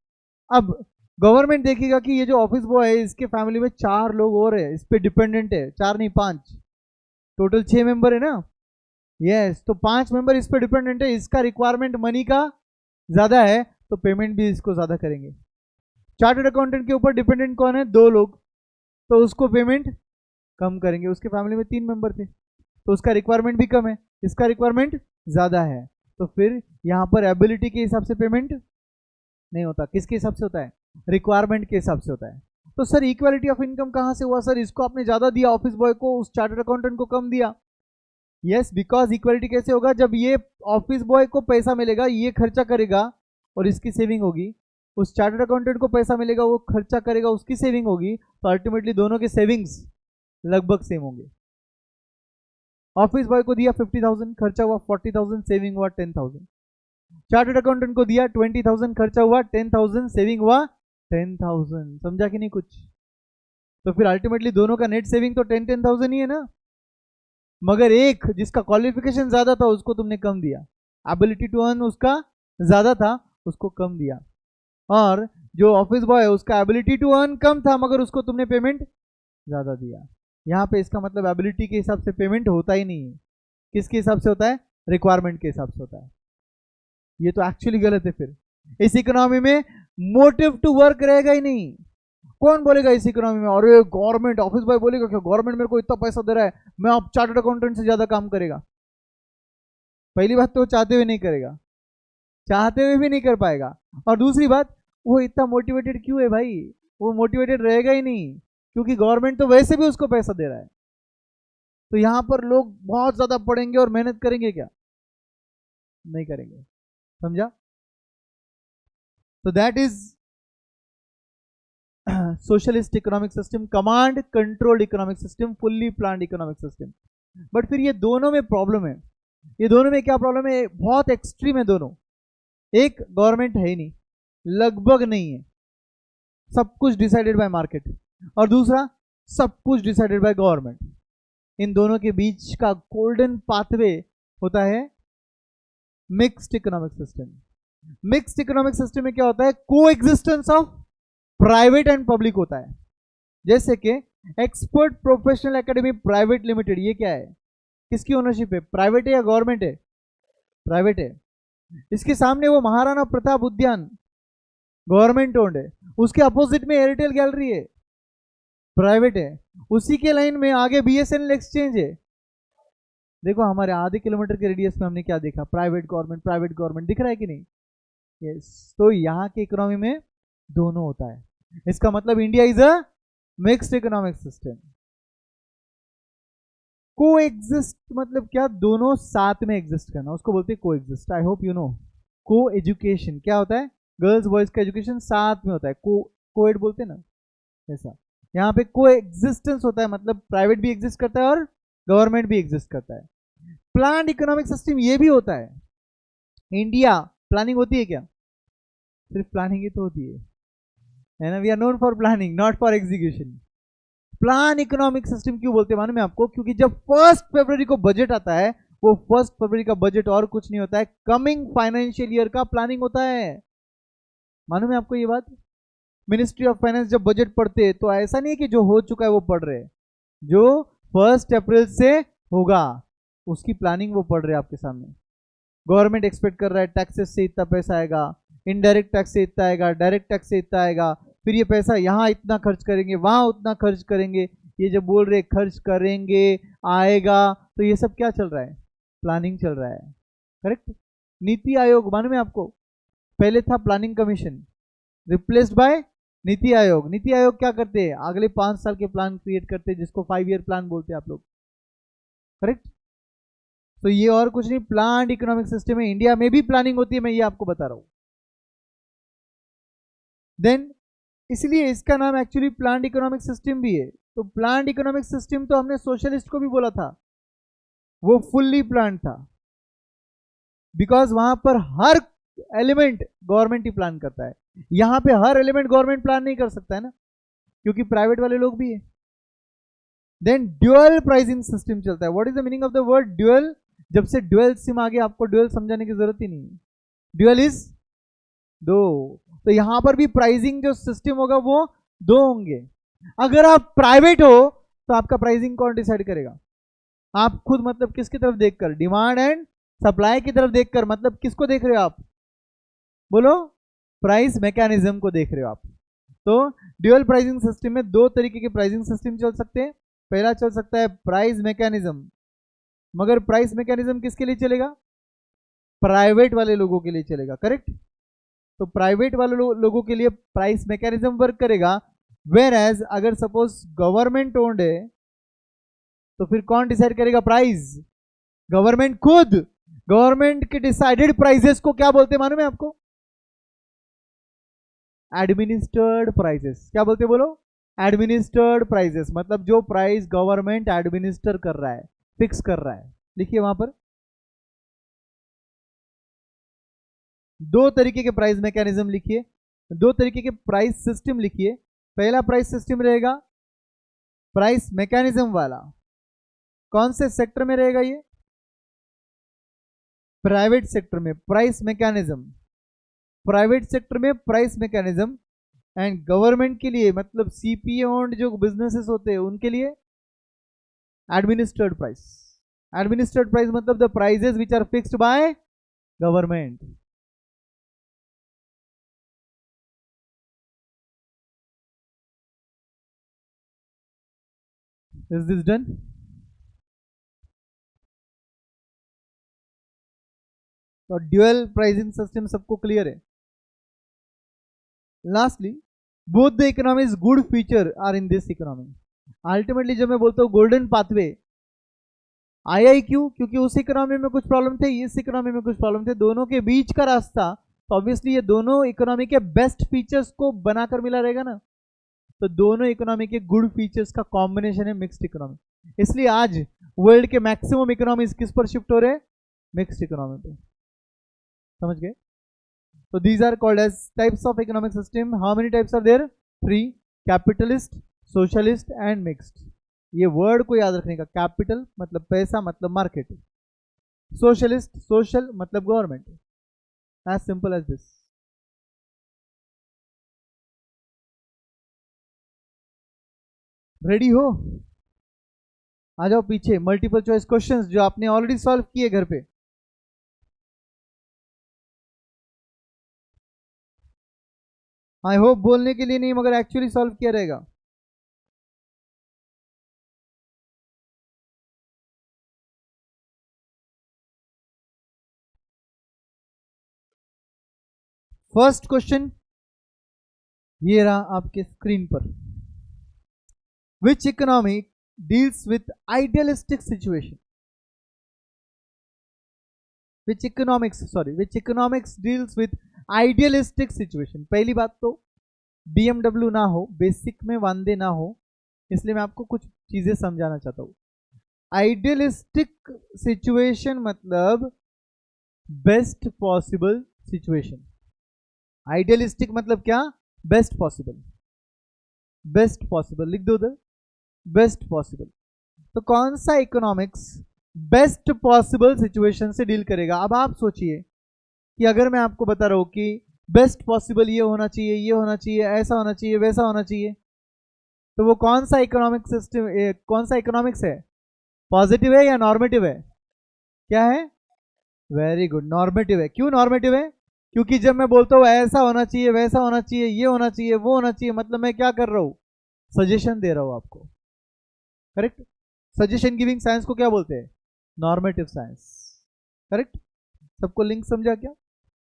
अब गवर्नमेंट देखेगा कि ये जो ऑफिस बॉय है इसके फैमिली में 4 लोग और है, इस पे डिपेंडेंट है, 4 नहीं 5, टोटल 6 मेंबर है ना। यस, तो 5 मेंबर इस पे डिपेंडेंट है, इसका रिक्वायरमेंट मनी का ज्यादा है तो पेमेंट भी इसको ज्यादा करेंगे। चार्टर्ड अकाउंटेंट के ऊपर डिपेंडेंट कौन है, 2 लोग, तो उसको पेमेंट कम करेंगे। उसके फैमिली में 3 मेंबर थे तो उसका रिक्वायरमेंट भी कम है, इसका रिक्वायरमेंट ज्यादा है, तो फिर यहां पर एबिलिटी के हिसाब से पेमेंट नहीं होता, किसके हिसाब से होता है, रिक्वायरमेंट के हिसाब से होता है। तो सर इक्वालिटी ऑफ इनकम कहां से हुआ, सर इसको आपने ज्यादा दिया ऑफिस बॉय को, उस चार्टर्ड अकाउंटेंट को कम दिया। यस, बिकॉज इक्वालिटी कैसे होगा, जब ये ऑफिस बॉय को पैसा मिलेगा ये खर्चा करेगा और इसकी सेविंग होगी, उस चार्टर्ड अकाउंटेंट को पैसा मिलेगा वो खर्चा करेगा उसकी सेविंग होगी, तो अल्टीमेटली दोनों के सेविंग्स लगभग सेम होंगे। ऑफिस बॉय को दिया 50,000, खर्चा हुआ 40,000, सेविंग हुआ 10,000। चार्टर्ड अकाउंटेंट को दिया 20,000, खर्चा हुआ 10,000, सेविंग हुआ 10,000। समझा कि नहीं कुछ, तो फिर अल्टीमेटली दोनों का नेट सेविंग तो 10,000 ही है ना। मगर एक जिसका क्वालिफिकेशन ज्यादा था उसको तुमने कम दिया, एबिलिटी टू अर्न उसका ज्यादा था उसको कम दिया, और जो ऑफिस बॉय है उसका एबिलिटी टू अर्न कम था मगर उसको तुमने पेमेंट ज्यादा दिया। यहाँ पे इसका मतलब एबिलिटी के हिसाब से पेमेंट होता ही नहीं है, किसके हिसाब से होता है, रिक्वायरमेंट के हिसाब से होता है। ये तो एक्चुअली गलत है। फिर इस इकोनॉमी में मोटिव टू वर्क रहेगा ही नहीं। कौन बोलेगा इस इकोनॉमी में, और गवर्नमेंट ऑफिस बॉय बोलेगा कि गवर्नमेंट मेरे को इतना पैसा दे रहा है, मैं अब चार्टर्ड अकाउंटेंट से ज्यादा काम करेगा। पहली बात तो वो चाहते हुए नहीं करेगा, चाहते हुए भी नहीं कर पाएगा। और दूसरी बात, वो इतना मोटिवेटेड क्यों है भाई? वो मोटिवेटेड रहेगा ही नहीं, क्योंकि गवर्नमेंट तो वैसे भी उसको पैसा दे रहा है। तो यहां पर लोग बहुत ज्यादा पढ़ेंगे और मेहनत करेंगे क्या? नहीं करेंगे। समझा? तो that is socialist economic system, command controlled economic system, fully planned economic system. But फिर ये दोनों में प्रॉब्लम है। ये दोनों में क्या प्रॉब्लम है? बहुत एक्सट्रीम है दोनों। एक, गवर्नमेंट है ही नहीं, लगभग नहीं है, सब कुछ डिसाइडेड बाय मार्केट। और दूसरा, सब कुछ डिसाइडेड बाय गवर्नमेंट। इन दोनों के बीच का गोल्डन पाथवे होता है mixed economic system. Mixed economic system में क्या होता है? को existence of private and public होता है। जैसे कि expert professional academy private limited, ये क्या है? किसकी ओनरशिप है? प्राइवेट है या गवर्नमेंट है? प्राइवेट है। इसके सामने वो महाराणा प्रताप उद्यान गवर्नमेंट ओन्ड है। उसके अपोजिट में एयरटेल गैलरी है, प्राइवेट है। उसी के लाइन में आगे बीएसएनएल एक्सचेंज है। देखो हमारे आधे किलोमीटर के रेडियस में हमने क्या देखा? प्राइवेट गवर्नमेंट दिख रहा है कि नहीं? यस। तो यहाँ के इकोनॉमी में दोनों होता है। इसका मतलब India is a mixed economic system. को एग्जिस्ट मतलब क्या? दोनों साथ में एग्जिस्ट करना, उसको बोलते हैं को exist. I hope you know. को एजुकेशन क्या होता है? गर्ल्स बॉयज का एजुकेशन साथ में होता है, कोएड बोलते हैं ना, ऐसा। यहाँ पे को एग्जिस्टेंस होता है, मतलब प्राइवेट भी एग्जिस्ट करता है और गवर्नमेंट भी एग्जिस्ट करता है। प्लान्ड इकोनॉमिक सिस्टम ये भी होता है। इंडिया प्लानिंग होती है क्या? सिर्फ प्लानिंग ही तो होती है ना? We are known for planning, not for execution. Plan economic system क्यों बोलते हैं मालूम है आपको? क्योंकि जब 1 फरवरी को बजट आता है, वो 1 फरवरी का बजट और कुछ नहीं होता है, कमिंग फाइनेंशियल ईयर का प्लानिंग होता है। मालूम है आपको ये बात? मिनिस्ट्री ऑफ फाइनेंस जब बजट पढ़ते हैं तो ऐसा नहीं है कि जो हो चुका है वो पढ़ रहे हैं, जो 1 अप्रैल से होगा उसकी प्लानिंग वो पढ़ रहे हैं आपके सामने। गवर्नमेंट एक्सपेक्ट कर रहा है टैक्सेस से इतना पैसा आएगा, इनडायरेक्ट टैक्स से इतना आएगा, डायरेक्ट टैक्स से इतना आएगा, फिर ये पैसा यहाँ इतना खर्च करेंगे, वहां उतना खर्च करेंगे। ये जब बोल रहे खर्च करेंगे आएगा, तो ये सब क्या चल रहा है? प्लानिंग चल रहा है। करेक्ट? नीति आयोग मालूम है आपको? पहले था planning commission, replaced by NITI Aayog. NITI Aayog क्या करते हैं? अगले 5 साल के प्लान क्रिएट करते हैं, जिसको 5 ईयर प्लान बोलते हैं आप लोग। करेक्ट? तो ये और कुछ नहीं, प्लान्ड इकोनॉमिक सिस्टम है। इंडिया में भी प्लानिंग होती है, मैं ये आपको बता रहा हूं। देन इसलिए इसका नाम एक्चुअली प्लान्ड इकोनॉमिक सिस्टम भी है। तो प्लान्ड इकोनॉमिक सिस्टम तो हमने सोशलिस्ट को भी बोला था, वो फुल्ली प्लान था, बिकॉज वहां पर हर एलिमेंट गवर्नमेंट ही प्लान करता है। यहां पे हर एलिमेंट गवर्नमेंट प्लान नहीं कर सकता है ना, क्योंकि प्राइवेट वाले लोग भी है। देन ड्यूअल प्राइसिंग सिस्टम चलता है। What is the meaning of the word dual? जब से ड्यूअल सिम आ गया, आपको ड्यूअल समझाने की जरूरत ही नहीं है। ड्यूअल इज दो। तो यहां पर भी प्राइसिंग जो सिस्टम होगा वो 2 होंगे। अगर आप प्राइवेट हो तो आपका प्राइसिंग कौन डिसाइड करेगा? आप खुद, मतलब किसकी तरफ देखकर? डिमांड एंड सप्लाई की तरफ देखकर। मतलब किसको देख रहे हो आप? बोलो। प्राइस मैकेनिज्म को देख रहे हो आप। तो ड्यूअल प्राइसिंग सिस्टम में 2 तरीके के प्राइसिंग सिस्टम चल सकते हैं। पहला चल सकता है प्राइस मैकेनिज्म, मगर प्राइस मैकेनिज्म किसके लिए चलेगा? प्राइवेट वाले लोगों के लिए चलेगा। करेक्ट? तो प्राइवेट वाले लोगों के लिए प्राइस मैकेनिज्म वर्क करेगा। वेर एज अगर सपोज गवर्नमेंट ओन्ड है, तो फिर कौन डिसाइड करेगा प्राइस? गवर्नमेंट खुद। गवर्नमेंट के डिसाइडेड प्राइसेस को क्या बोलते हैं मालूम है आपको? Administered prices. क्या बोलते हैं बोलो? Administered prices. मतलब जो प्राइस गवर्नमेंट एडमिनिस्टर कर रहा है, फिक्स कर रहा है। लिखिए वहां पर 2 तरीके के प्राइस मैकेनिज्म लिखिए, 2 तरीके के प्राइस सिस्टम लिखिए। पहला प्राइस सिस्टम रहेगा प्राइस मैकेनिज्म वाला। कौन से सेक्टर में रहेगा ये? प्राइवेट सेक्टर में प्राइस मैकेनिज्म। प्राइवेट सेक्टर में प्राइस मैकेनिज्म। एंड गवर्नमेंट के लिए, मतलब सीपीए ओन्ड जो बिजनेसेस होते हैं उनके लिए एडमिनिस्टर्ड प्राइस। एडमिनिस्टर्ड प्राइस मतलब the prices which are fixed by government. Is this done? तो ड्यूअल प्राइसिंग सिस्टम सबको क्लियर है? Lastly, both the economies good feature are in this economy. Ultimately जब मैं बोलता हूँ गोल्डन पाथवे, आया ही क्यों? क्योंकि उस इकोनॉमी में कुछ प्रॉब्लम थे, इस इकोनॉमी में कुछ प्रॉब्लम थे, दोनों के बीच का रास्ता, तो ऑब्वियसली ये दोनों इकोनॉमी के बेस्ट फीचर्स को बनाकर मिला रहेगा ना। तो दोनों इकोनॉमी के गुड फीचर्स का कॉम्बिनेशन है मिक्स्ड इकोनॉमी। इसलिए आज वर्ल्ड के मैक्सिमम इकोनॉमीज किस पर शिफ्ट हो रहे हैं? मिक्स्ड इकोनॉमी पे। समझ गए? तो these are called as types of economic system. How many types are there? 3, capitalist, socialist and mixed. ये वर्ड को याद रखने का, कैपिटल मतलब पैसा मतलब मार्केट, सोशलिस्ट सोशल मतलब government, as simple as this. Ready हो? आ जाओ पीछे, मल्टीपल चॉइस क्वेश्चंस जो आपने ऑलरेडी सॉल्व किए घर पे। आई होप बोलने के लिए नहीं मगर एक्चुअली सॉल्व किया रहेगा। फर्स्ट क्वेश्चन ये रहा आपके स्क्रीन पर। Which economy deals with idealistic situation? Which economics deals with idealistic situation? पहली बात तो BMW ना हो, बेसिक में वांदे ना हो, इसलिए मैं आपको कुछ चीजें समझाना चाहता हूं। आइडियलिस्टिक सिचुएशन मतलब बेस्ट पॉसिबल सिचुएशन। आइडियलिस्टिक मतलब क्या? Best possible. बेस्ट पॉसिबल लिख दो उधर, बेस्ट पॉसिबल। तो कौन सा इकोनॉमिक्स बेस्ट पॉसिबल सिचुएशन से डील करेगा? अब आप सोचिए कि अगर मैं आपको बता रहा हूं कि बेस्ट पॉसिबल ये होना चाहिए, ये होना चाहिए, ऐसा होना चाहिए, वैसा होना चाहिए, तो वो कौन सा इकोनॉमिक सिस्टम, कौन सा इकोनॉमिक्स है? पॉजिटिव है या नॉर्मेटिव है? क्या है? वेरी गुड, नॉर्मेटिव है। क्यों नॉर्मेटिव है? क्योंकि जब मैं बोलता हूं ऐसा होना चाहिए, वैसा होना चाहिए, ये होना चाहिए, वो होना चाहिए, मतलब मैं क्या कर रहा हूं? सजेशन दे रहा हूं आपको। करेक्ट? सजेशन गिविंग साइंस को क्या बोलते हैं? Normative science. करेक्ट? सबको लिंक समझा क्या?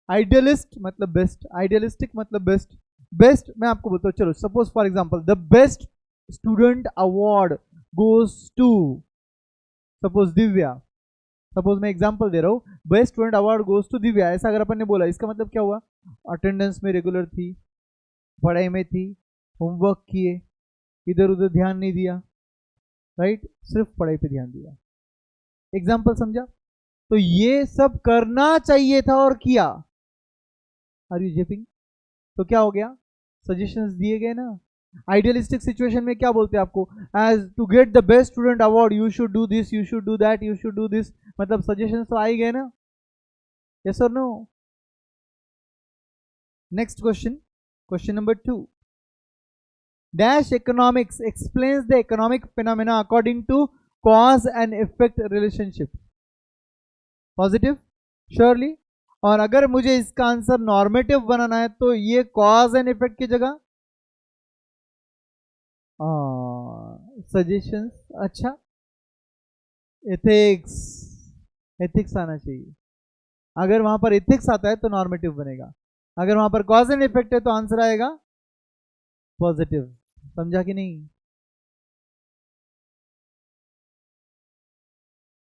आइडियलिस्ट मतलब बेस्ट, आइडियलिस्टिक मतलब बेस्ट। बेस्ट मैं आपको बोलता हूँ, चलो suppose for example the best student award goes to suppose Divya. Suppose मैं एग्जांपल दे रहा हूँ, best student award goes to Divya, ऐसा अगर अपन ने बोला, इसका मतलब क्या हुआ? अटेंडेंस में रेगुलर थी, पढ़ाई में थी, होमवर्क किए, इधर उधर ध्यान नहीं दिया, राइट? सिर्फ पढ़ाई पे ध्यान दिया। एग्जाम्पल समझा? तो ये सब करना चाहिए था और किया। आर यू जेपिंग? तो क्या हो गया? सजेशंस दिए गए ना। आइडियलिस्टिक सिचुएशन में क्या बोलते हैं आपको? As to get the best student award you should do this, you should do that, you should do this, मतलब सजेशंस तो आ ही गए ना। यस और no? Next question, question number 2। Dash economics explains the economic phenomena according to cause and effect relationship. Positive surely. और अगर मुझे इसका आंसर नॉर्मेटिव बनाना है तो ये कॉज एंड इफेक्ट की जगह सजेशंस। अच्छा, एथिक्स, एथिक्स आना चाहिए। अगर वहां पर एथिक्स आता है तो नॉर्मेटिव बनेगा, अगर वहां पर कॉज एंड इफेक्ट है तो आंसर आएगा पॉजिटिव। समझा कि नहीं?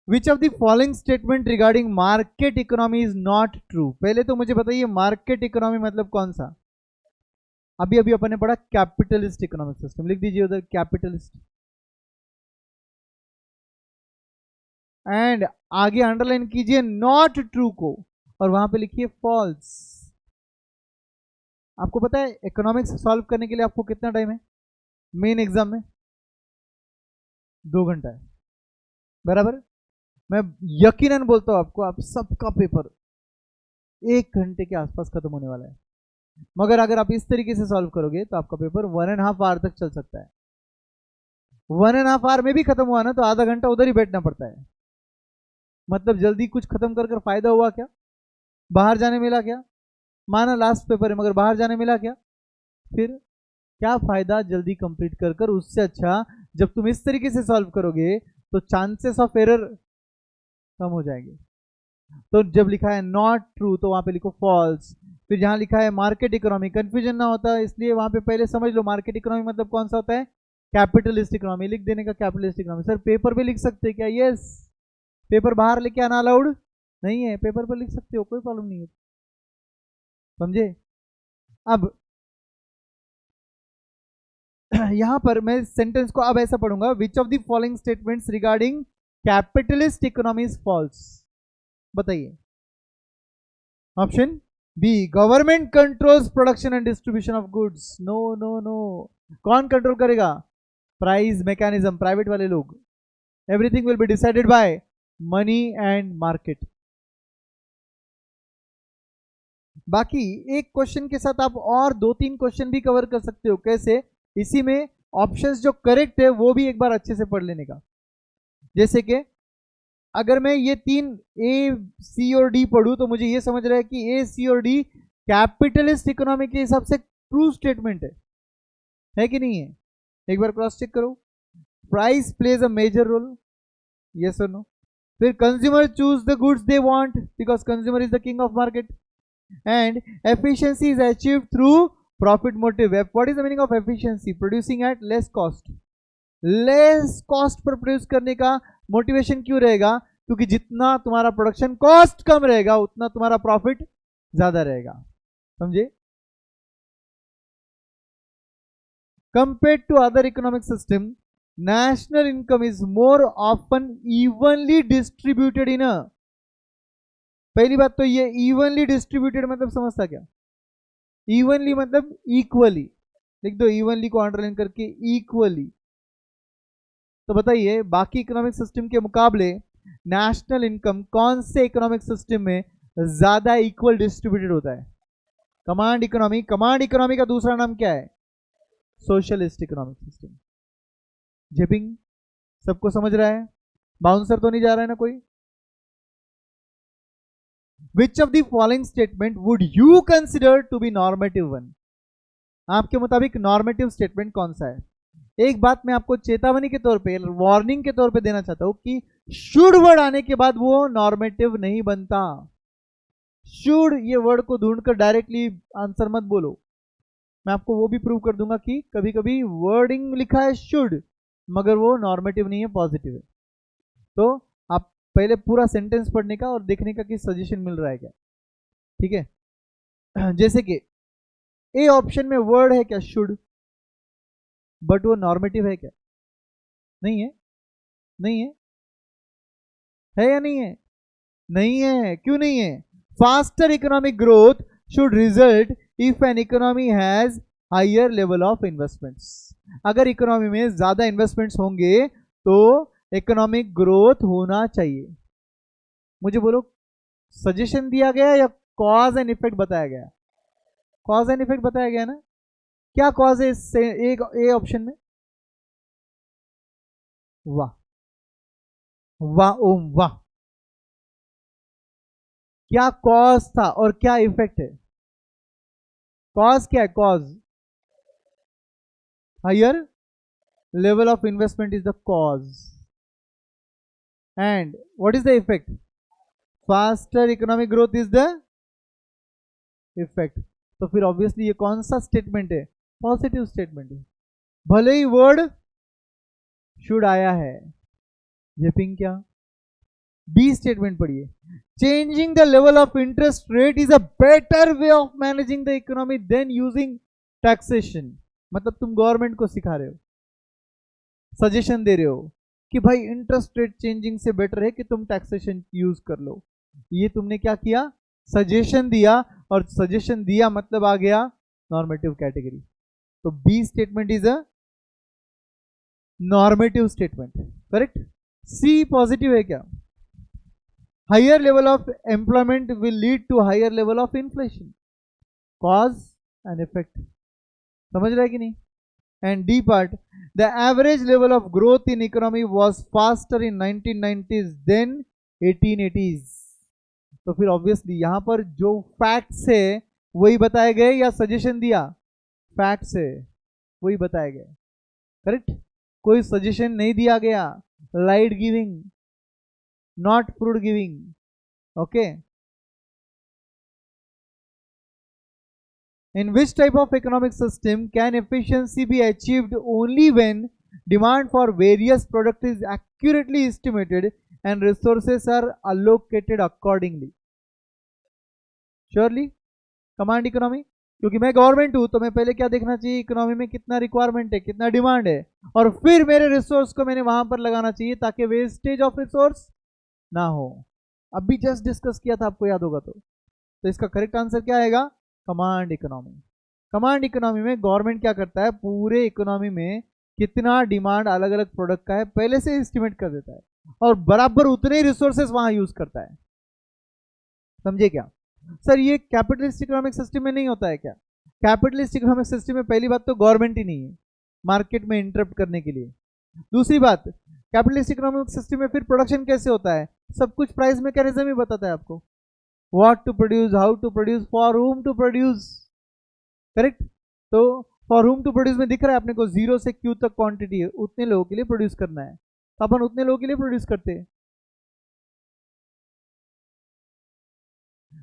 विच of the following statement regarding market economy is not true? पहले तो मुझे बताइए मार्केट इकोनॉमी मतलब कौन सा? अभी अभी अपन ने पढ़ा कैपिटलिस्ट इकोनॉमिक सिस्टम, लिख दीजिए उधर कैपिटलिस्ट, एंड आगे अंडरलाइन कीजिए नॉट ट्रू को और वहां पे लिखिए फॉल्स। आपको पता है इकोनॉमिक्स सॉल्व करने के लिए आपको कितना टाइम है मेन एग्जाम में? 2 घंटा है, बराबर? मैं यकीनन बोलता हूं आपको, आप सबका पेपर 1 घंटे के आसपास खत्म होने वाला है। मगर अगर आप इस तरीके से सॉल्व करोगे तो आपका पेपर 1.5 आवर तक चल सकता है। 1.5 आवर में भी खत्म हुआ ना तो आधा घंटा उधर ही बैठना पड़ता है। मतलब जल्दी कुछ खत्म कर फायदा हुआ क्या? बाहर जाने मिला क्या? माना लास्ट पेपर है मगर बाहर जाने मिला क्या? फिर क्या फायदा जल्दी कंप्लीट कर, उससे अच्छा जब तुम इस तरीके से सॉल्व करोगे तो चांसेस ऑफ एरर कम हो जाएंगे। तो जब लिखा है नॉट ट्रू तो वहां पे लिखो फॉल्स। फिर जहां लिखा है मार्केट इकोनॉमी, कंफ्यूजन ना होता है इसलिए वहां पे पहले समझ लो मार्केट इकोनॉमी मतलब कौन सा होता है, कैपिटलिस्ट इकोनॉमी। लिख देने का कैपिटलिस्ट इकोनॉमी। सर पेपर पे लिख सकते हैं क्या? यस, पेपर बाहर लेके आना अलाउड नहीं है, पेपर पर लिख सकते हो, कोई प्रॉब्लम नहीं है, समझे। अब यहां पर मैं सेंटेंस को अब ऐसा पढ़ूंगा, which of the following statements regarding capitalist economy is false. बताइए। Option B, government controls production and distribution of goods. No no no, कौन कंट्रोल करेगा? प्राइस मैकेनिज्म, प्राइवेट वाले लोग। Everything will be decided by money and market. बाकी एक क्वेश्चन के साथ आप और 2-3 क्वेश्चन भी कवर कर सकते हो। कैसे? इसी में ऑप्शंस जो करेक्ट है वो भी एक बार अच्छे से पढ़ लेने का। जैसे कि अगर मैं ये 3 ए, सी और डी पढ़ूं तो मुझे ये समझ रहा है कि ए, सी और डी कैपिटलिस्ट इकोनॉमी के हिसाब से ट्रू स्टेटमेंट है कि नहीं है? एक बार क्रॉस चेक करो। Price plays a major role, yes और नो। फिर consumer choose the goods they want because consumer is the king of market and efficiency is achieved through profit motive. What is the meaning of efficiency? Producing at less cost. Less cost पर प्रोड्यूस करने का मोटिवेशन क्यों रहेगा? क्योंकि जितना तुम्हारा प्रोडक्शन कॉस्ट कम रहेगा उतना तुम्हारा प्रॉफिट ज्यादा रहेगा, समझे। Compared to other economic system, national income is more often evenly distributed in a. पहली बात तो ये इवनली डिस्ट्रीब्यूटेड मतलब समझता क्या? इवनली मतलब इक्वली। लिख दो इवनली को अंडरलाइन करके, इक्वली। तो बताइए बाकी इकोनॉमिक सिस्टम के मुकाबले नेशनल इनकम कौन से इकोनॉमिक सिस्टम में ज्यादा इक्वल डिस्ट्रीब्यूटेड होता है? Command economy. कमांड इकोनॉमी का दूसरा नाम क्या है? Socialist economic system. जेपिंग सबको समझ रहा है? बाउंसर तो नहीं जा रहा है ना कोई? Which of the following statement would you consider to be normative one? आपके मुताबिक नॉर्मेटिव स्टेटमेंट कौन सा है? एक बात मैं आपको चेतावनी के तौर पे, वार्निंग के तौर पे देना चाहता हूं कि शुड वर्ड आने के बाद वो नॉर्मेटिव नहीं बनता। शुड ये वर्ड को ढूंढकर डायरेक्टली आंसर मत बोलो। मैं आपको वो भी प्रूव कर दूंगा कि कभी कभी वर्डिंग लिखा है शुड मगर वो नॉर्मेटिव नहीं है, पॉजिटिव है। तो आप पहले पूरा सेंटेंस पढ़ने का और देखने का कि सजेशन मिल रहा है क्या, ठीक है। जैसे कि ए ऑप्शन में वर्ड है क्या? शुड, बट वो नॉर्मेटिव है क्या? नहीं है। नहीं है या नहीं है? नहीं है। क्यों नहीं है? Faster economic growth should result if an economy has higher level of investments. अगर इकोनॉमी में ज्यादा इन्वेस्टमेंट्स होंगे तो इकोनॉमिक ग्रोथ होना चाहिए। मुझे बोलो सजेशन दिया गया या कॉज एंड इफेक्ट बताया गया? कॉज एंड इफेक्ट बताया गया ना। क्या कॉज है इससे ए ऑप्शन में? वाह वाह ओम वाह। क्या कॉज था और क्या इफेक्ट है? कॉज क्या है? Cause higher level of investment is the cause and what is the effect? Faster economic growth is the effect. तो फिर ऑब्वियसली ये कौन सा स्टेटमेंट है? पॉजिटिव स्टेटमेंट है, भले ही वर्ड शुड आया है। जेपिंग क्या? बी स्टेटमेंट पढ़िए। Changing the level of interest rate is a better way of managing the economy than using taxation. मतलब तुम गवर्नमेंट को सिखा रहे हो, सजेशन दे रहे हो कि भाई इंटरेस्ट रेट चेंजिंग से बेटर है कि तुम टैक्सेशन यूज कर लो। ये तुमने क्या किया? सजेशन दिया, और सजेशन दिया मतलब आ गया नॉर्मेटिव कैटेगरी। तो B statement is a normative statement, correct. C positive है क्या? Higher level of employment will lead to higher level of inflation, cause and effect. समझ रहा है कि नहीं? And D part, the average level of growth in economy was faster in 1990s than 1880s। तो फिर ऑब्वियसली यहां पर जो फैक्ट्स है वही बताए गए या सजेशन दिया? फैक्ट्स है वही बताए गए, करेक्ट। कोई सजेशन नहीं दिया गया, light giving, not proud giving, okay. In which type of economic system can efficiency be achieved only when demand for various products is accurately estimated and resources are allocated accordingly? Surely command economy, क्योंकि मैं गवर्नमेंट हूं तो मैं पहले क्या देखना चाहिए, इकोनॉमी में कितना रिक्वायरमेंट है, कितना डिमांड है, और फिर मेरे रिसोर्स को मैंने वहां पर लगाना चाहिए ताकि वेस्टेज ऑफ रिसोर्स ना हो। अभी जस्ट डिस्कस किया था, आपको याद होगा तो इसका करेक्ट आंसर क्या आएगा, कमांड इकोनॉमी। कमांड इकोनॉमी में गवर्नमेंट क्या करता है, पूरे इकोनॉमी में कितना डिमांड अलग अलग प्रोडक्ट का है पहले से एस्टिमेट कर देता है और बराबर उतने ही रिसोर्सेस वहां यूज करता है। समझे क्या सर? ये कैपिटलिस्ट इकोनॉमिक सिस्टम में नहीं होता है क्या? कैपिटलिस्ट इकोनॉमिक सिस्टम में पहली बात तो गवर्नमेंट ही नहीं है मार्केट में इंटरप्ट करने के लिए। दूसरी बात, कैपिटलिस्ट इकोनॉमिक सिस्टम में फिर प्रोडक्शन कैसे होता है, सब कुछ प्राइस मैकेनिज्म ही बताता है आपको, what to produce, how to produce, for whom to produce, correct. तो फॉर हुम टू प्रोड्यूस में दिख रहा है अपने को, 0 से Q तक क्वांटिटी है, उतने लोगों के लिए प्रोड्यूस करना है, तो अपन उतने लोगों के लिए प्रोड्यूस करते हैं।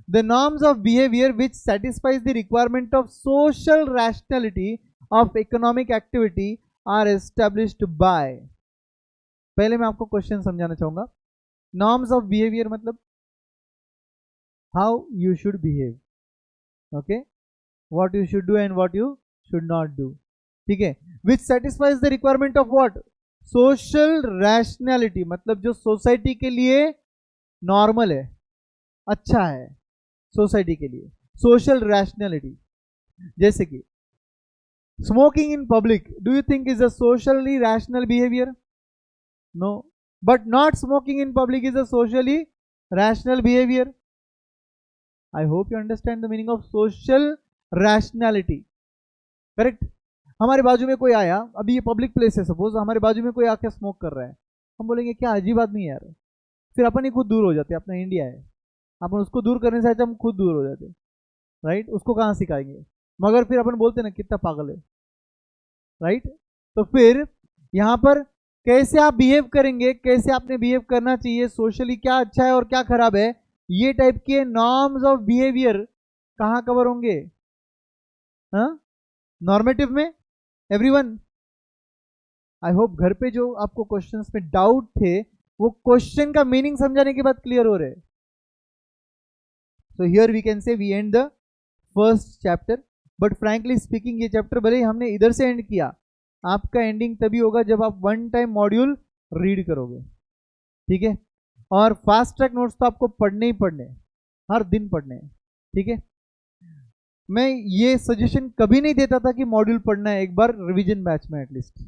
The norms of behavior which satisfies the requirement of social rationality of economic activity are established by। पहले मैं आपको क्वेश्चन समझाना चाहूंगा। नॉर्म्स ऑफ बिहेवियर मतलब how you should behave, okay, what you should do and what you should not do, ठीक है। विच satisfies the requirement of what, social rationality, मतलब जो सोसाइटी के लिए नॉर्मल है, अच्छा है सोसाइटी के लिए, सोशल रैशनैलिटी। जैसे कि smoking in public, do you think is a socially rational behaviour? No, but not smoking in public is a socially rational behaviour. I hope you understand the meaning of social rationality, correct. हमारे बाजू में कोई आया, अभी ये पब्लिक प्लेस है, सपोज हमारे बाजू में कोई आके स्मोक कर रहा है, हम बोलेंगे क्या अजीब आदमी है यार, फिर अपन ही खुद दूर हो जाते हैं, अपना इंडिया है, अपन उसको दूर करने से अच्छा हम खुद दूर हो जाते, राइट। उसको कहाँ सिखाएंगे, मगर फिर अपन बोलते ना कितना पागल है, राइट। तो फिर यहाँ पर कैसे आप बिहेव करेंगे, कैसे आपने बिहेव करना चाहिए, सोशली क्या अच्छा है और क्या खराब है, ये टाइप के नॉर्म्स ऑफ बिहेवियर कहाँ कवर होंगे, हाँ, नॉर्मेटिव में। एवरीवन, आई होप घर पे जो आपको क्वेश्चंस में डाउट थे वो क्वेश्चन का मीनिंग समझाने के बाद क्लियर हो रहे। So here we can say we end the first chapter, but frankly speaking ये चैप्टर भले ही हमने इधर से एंड किया, आपका एंडिंग तभी होगा जब आप वन टाइम मॉड्यूल रीड करोगे, ठीक है। और फास्ट ट्रैक नोट्स तो आपको पढ़ने ही पढ़ने, हर दिन पढ़ने हैं, ठीक है। मैं ये सजेशन कभी नहीं देता था कि मॉड्यूल पढ़ना है एक बार रिवीजन बैच में एटलीस्ट,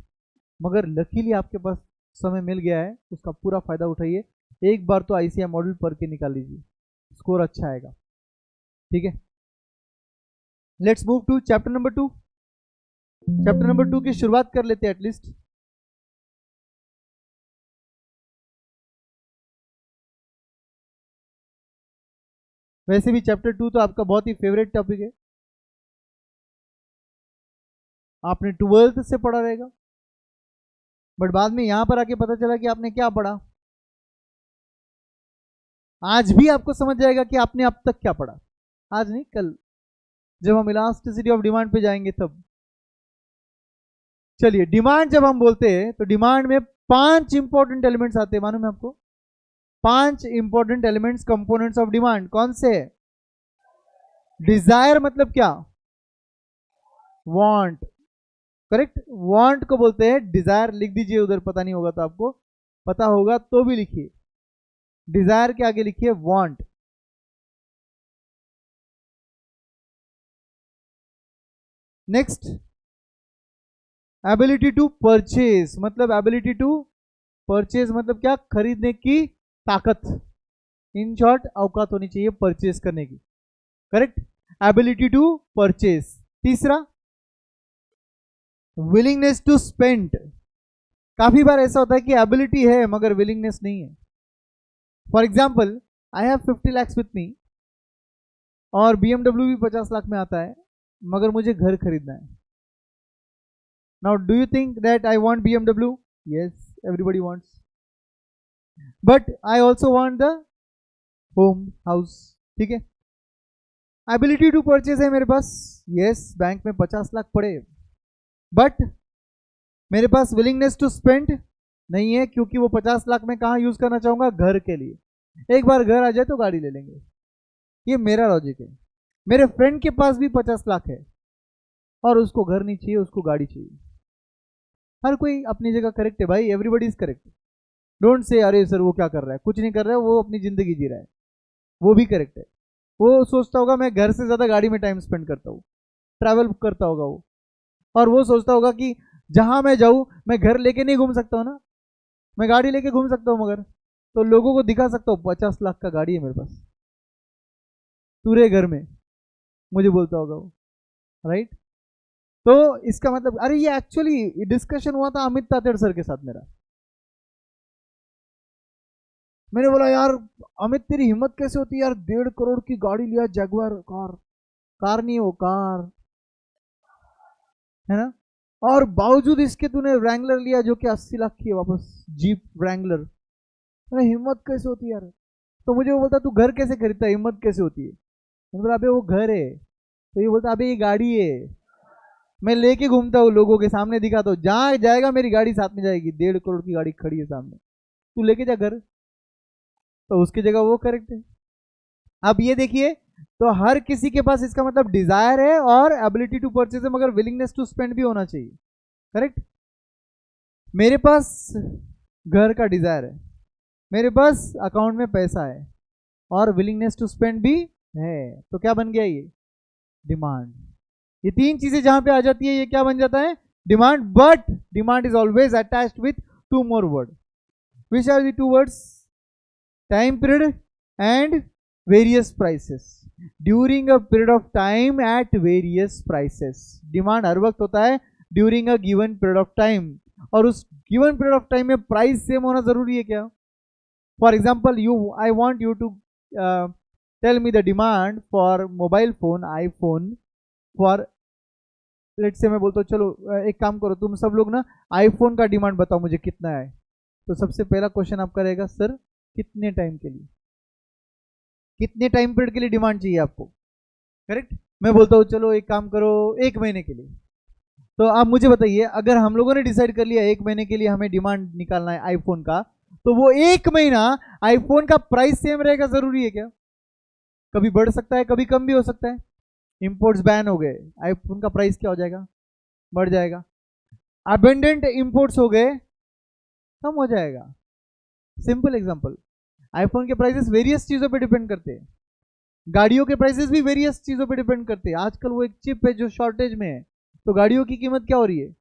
मगर लकीली आपके पास समय मिल गया है, उसका पूरा फायदा उठाइए। एक बार तो ICI मॉड्यूल पढ़ के निकाल लीजिए, स्कोर अच्छा आएगा, ठीक है। Let's move to chapter number 2। Chapter number 2 की शुरुआत कर लेते हैं एटलीस्ट। वैसे भी चैप्टर 2 तो आपका बहुत ही फेवरेट टॉपिक है, आपने 12th से पढ़ा रहेगा, बट बाद में यहां पर आके पता चला कि आपने क्या पढ़ा। आज भी आपको समझ जाएगा कि आपने अब तक क्या पढ़ा, आज नहीं कल, जब हम इलास्टिसिटी ऑफ डिमांड पे जाएंगे तब। चलिए, डिमांड जब हम बोलते हैं तो डिमांड में 5 इंपॉर्टेंट एलिमेंट्स आते हैं, मालूम है आपको? 5 important elements, components of demand कौन से? डिजायर मतलब क्या? Want, correct. वांट को बोलते हैं डिजायर, लिख दीजिए उधर, पता नहीं होगा तो आपको, पता होगा तो भी लिखिए, डिजायर के आगे लिखिए want. Next, ability to purchase, मतलब एबिलिटी टू परचेज मतलब क्या? खरीदने की ताकत, इन शॉर्ट औकात होनी चाहिए परचेज करने की, करेक्ट। Ability to purchase. तीसरा, विलिंगनेस टू स्पेंड। काफी बार ऐसा होता है कि एबिलिटी है मगर विलिंगनेस नहीं है। For example, I have 50 lakhs with me और BMW भी 50 लाख में आता है, मगर मुझे घर खरीदना है, now do you think that I want BMW? Yes, everybody wants, but I also want the home house, ठीक है। एबिलिटी टू परचेज है मेरे पास, यस, बैंक में 50 लाख पड़े, बट मेरे पास विलिंगनेस टू स्पेंड नहीं है, क्योंकि वो 50 लाख में कहाँ यूज करना चाहूंगा, घर के लिए। एक बार घर आ जाए तो गाड़ी ले लेंगे, ये मेरा लॉजिक है। मेरे फ्रेंड के पास भी 50 लाख है और उसको घर नहीं चाहिए, उसको गाड़ी चाहिए। हर कोई अपनी जगह करेक्ट है भाई, everybody is correct. Don't say अरे सर वो क्या कर रहा है, कुछ नहीं कर रहा है, वो अपनी जिंदगी जी रहा है, वो भी करेक्ट है। वो सोचता होगा मैं घर से ज्यादा गाड़ी में टाइम स्पेंड करता हूँ, ट्रैवल करता होगा वो, और वो सोचता होगा कि जहां मैं जाऊं मैं घर लेके नहीं घूम सकता हूँ ना, मैं गाड़ी लेके घूम सकता हूँ, मगर तो लोगों को दिखा सकता हूँ 50 लाख का गाड़ी है मेरे पास पूरे घर में, मुझे बोलता होगा वो, राइट। तो इसका मतलब, अरे ये एक्चुअली डिस्कशन हुआ था अमित तातेड़ सर के साथ मेरा। मैंने बोला यार अमित तेरी हिम्मत कैसे होती है यार, 1.5 करोड़ की गाड़ी लिया, जगुआर कार, कार नहीं हो कार, है ना, और बावजूद इसके तूने रैंगलर लिया जो कि 80 लाख की है वापस, जीप रैंगलर। अरे हिम्मत कैसे होती है यार। तो मुझे वो बोलता तू घर कैसे खरीदता है, हिम्मत कैसे होती है। मैंने बोला अबे वो घर है, तो ये बोलता अबे ये गाड़ी है, मैं लेके घूमता हूँ, लोगों के सामने दिखाता हूँ, जहाँ जाएगा मेरी गाड़ी साथ में जाएगी, 1.5 करोड़ की गाड़ी खड़ी है सामने, तू लेके जा घर। तो उसकी जगह वो करेक्ट है। अब ये देखिए, तो हर किसी के पास इसका मतलब डिजायर है और एबिलिटी टू परचेज है, मगर विलिंगनेस टू स्पेंड भी होना चाहिए, करेक्ट। मेरे पास घर का डिजायर है, मेरे पास अकाउंट में पैसा है, और विलिंगनेस टू स्पेंड भी है, तो क्या बन गया ये, डिमांड। ये तीन चीजें जहां पे आ जाती है ये क्या बन जाता है, demand. But demand is always attached with two more word, which are the two words, time period and various prices, during a period of time at various prices. Demand हर वक्त होता है during a given period of time, और उस गिवन पीरियड ऑफ टाइम में प्राइस सेम होना जरूरी है क्या। For example I want you to tell me the demand for mobile phone iPhone, for late से मैं बोलता हूँ चलो एक काम करो तुम सब लोग ना, आईफोन का डिमांड बताओ मुझे कितना है। तो सबसे पहला क्वेश्चन आपका रहेगा सर कितने टाइम के लिए, कितने टाइम पीरियड के लिए डिमांड चाहिए आपको, करेक्ट। मैं बोलता हूँ चलो एक काम करो 1 महीने के लिए। तो आप मुझे बताइए अगर हम लोगों ने डिसाइड कर लिया 1 महीने के लिए हमें डिमांड निकालना है आईफोन का, तो वो 1 महीना आईफोन का प्राइस सेम रहेगा जरूरी है क्या, कभी बढ़ सकता है कभी कम भी हो सकता है। इंपोर्ट्स बैन हो गए, आईफोन का प्राइस क्या हो जाएगा, बढ़ जाएगा। अबेंडेंट इंपोर्ट्स हो गए, कम हो जाएगा। सिंपल एग्जांपल, आईफोन के प्राइसेस वेरियस चीजों पे डिपेंड करते हैं, गाड़ियों के प्राइसेस भी वेरियस चीजों पे डिपेंड करते हैं। आजकल वो एक चिप है जो शॉर्टेज में है, तो गाड़ियों की कीमत क्या हो रही है,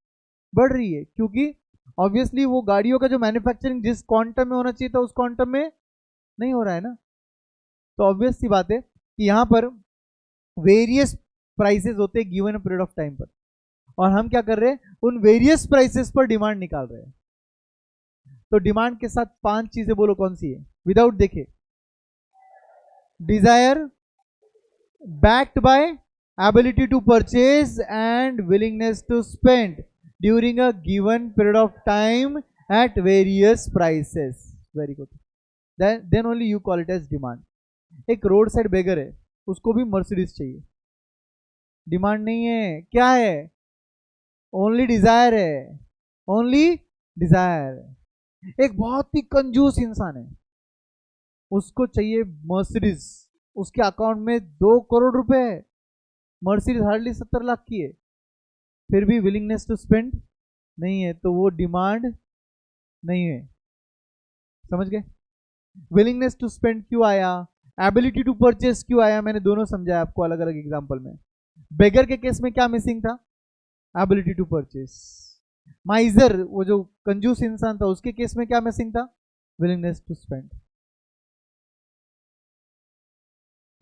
बढ़ रही है, क्योंकि ऑब्वियसली वो गाड़ियों का जो मैन्युफैक्चरिंग जिस क्वांटम में होना चाहिए था उस क्वांटम में नहीं हो रहा है ना। तो ऑब्वियस सी बात है कि यहाँ पर वेरियस प्राइसेस होते हैं गिवन पीरियड ऑफ टाइम पर, और हम क्या कर रहे हैं उन वेरियस प्राइसेस पर डिमांड निकाल रहे हैं। तो डिमांड के साथ 5 चीजें बोलो कौन सी है विदाउट देखे, Dzire, backed by ability to purchase and willingness to spend during a given period of time at various prices. Very good. Then only you call it as demand. एक रोड साइड बेगर है, उसको भी मर्सिडीज चाहिए, डिमांड नहीं है, क्या है, ओनली डिजायर है, ओनली डिजायर। एक बहुत ही कंजूस इंसान है, उसको चाहिए मर्सिडीज, उसके अकाउंट में 2 करोड़ रुपए है, मर्सिडीज हार्डली 70 लाख की है, फिर भी विलिंगनेस टू स्पेंड नहीं है, तो वो डिमांड नहीं है। समझ गए, विलिंगनेस टू स्पेंड क्यों आया, एबिलिटी टू परचेस क्यों आया, मैंने दोनों समझाया आपको अलग अलग एग्जांपल में। बेगर के केस में क्या मिसिंग था, एबिलिटी टू परचेस। माइजर वो जो कंजूस इंसान था उसके केस में क्या मिसिंग था, willingness to spend.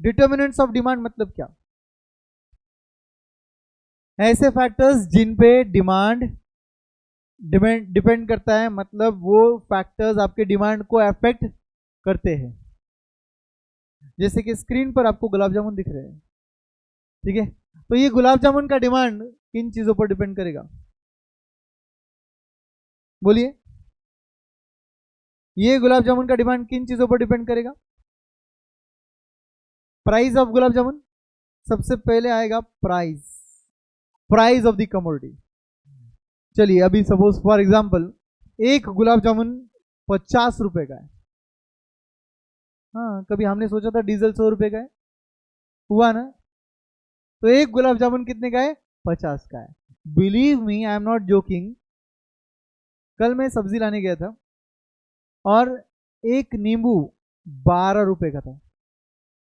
Determinants of demand मतलब क्या, ऐसे फैक्टर्स जिन पे डिमांड डिपेंड करता है, मतलब वो फैक्टर्स आपके डिमांड को अफेक्ट करते हैं। जैसे कि स्क्रीन पर आपको गुलाब जामुन दिख रहे हैं, ठीक है, तो ये गुलाब जामुन का डिमांड किन चीजों पर डिपेंड करेगा, बोलिए, ये गुलाब जामुन का डिमांड किन चीजों पर डिपेंड करेगा? प्राइस ऑफ गुलाब जामुन, सबसे पहले आएगा price, price of the commodity. चलिए अभी सपोज फॉर एग्जांपल एक गुलाब जामुन 50 रुपए का है। हाँ, कभी हमने सोचा था डीजल 100 रुपए का है, हुआ ना? तो एक गुलाब जामुन कितने का है? 50 का है। Believe me, I am not joking. कल मैं सब्जी लाने गया था और एक नींबू 12 रुपए का था।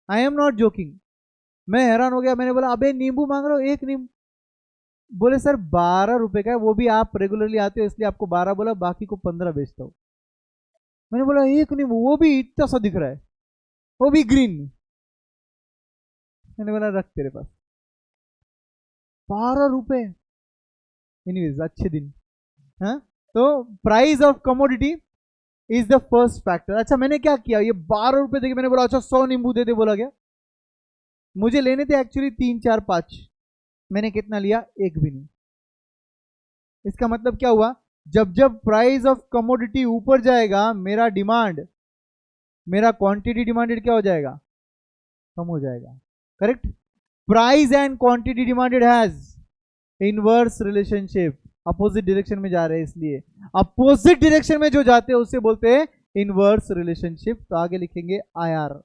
I am not joking. मैं हैरान हो गया, मैंने बोला अबे नींबू मांग रहे हो, एक नींबू? बोले सर 12 रुपए का है, वो भी आप रेगुलरली आते हो इसलिए आपको 12 बोला, बाकी को 15 बेचता हूँ। मैंने बोला एक नींबू, वो भी इतना सा दिख रहा है, वो भी ग्रीन। मैंने बोला रख तेरे पास, 12 रुपए। एनीवेज अच्छे दिन। हाँ, तो price of commodity is the first factor. अच्छा मैंने क्या किया, ये 12 रुपए देके मैंने बोला अच्छा 100 नींबू दे दे, बोला गया। मुझे लेने थे एक्चुअली 3 4 5, मैंने कितना लिया? एक भी नहीं। इसका मतलब क्या हुआ? जब जब प्राइस ऑफ कमोडिटी ऊपर जाएगा, मेरा डिमांड, मेरा क्वांटिटी डिमांडेड क्या हो जाएगा? कम हो जाएगा। Correct? Price and quantity demanded has inverse relationship. Opposite direction में जा रहे हैं, इसलिए अपोजिट डायरेक्शन में जो जाते हैं उससे बोलते हैं इनवर्स रिलेशनशिप। तो आगे लिखेंगे IR.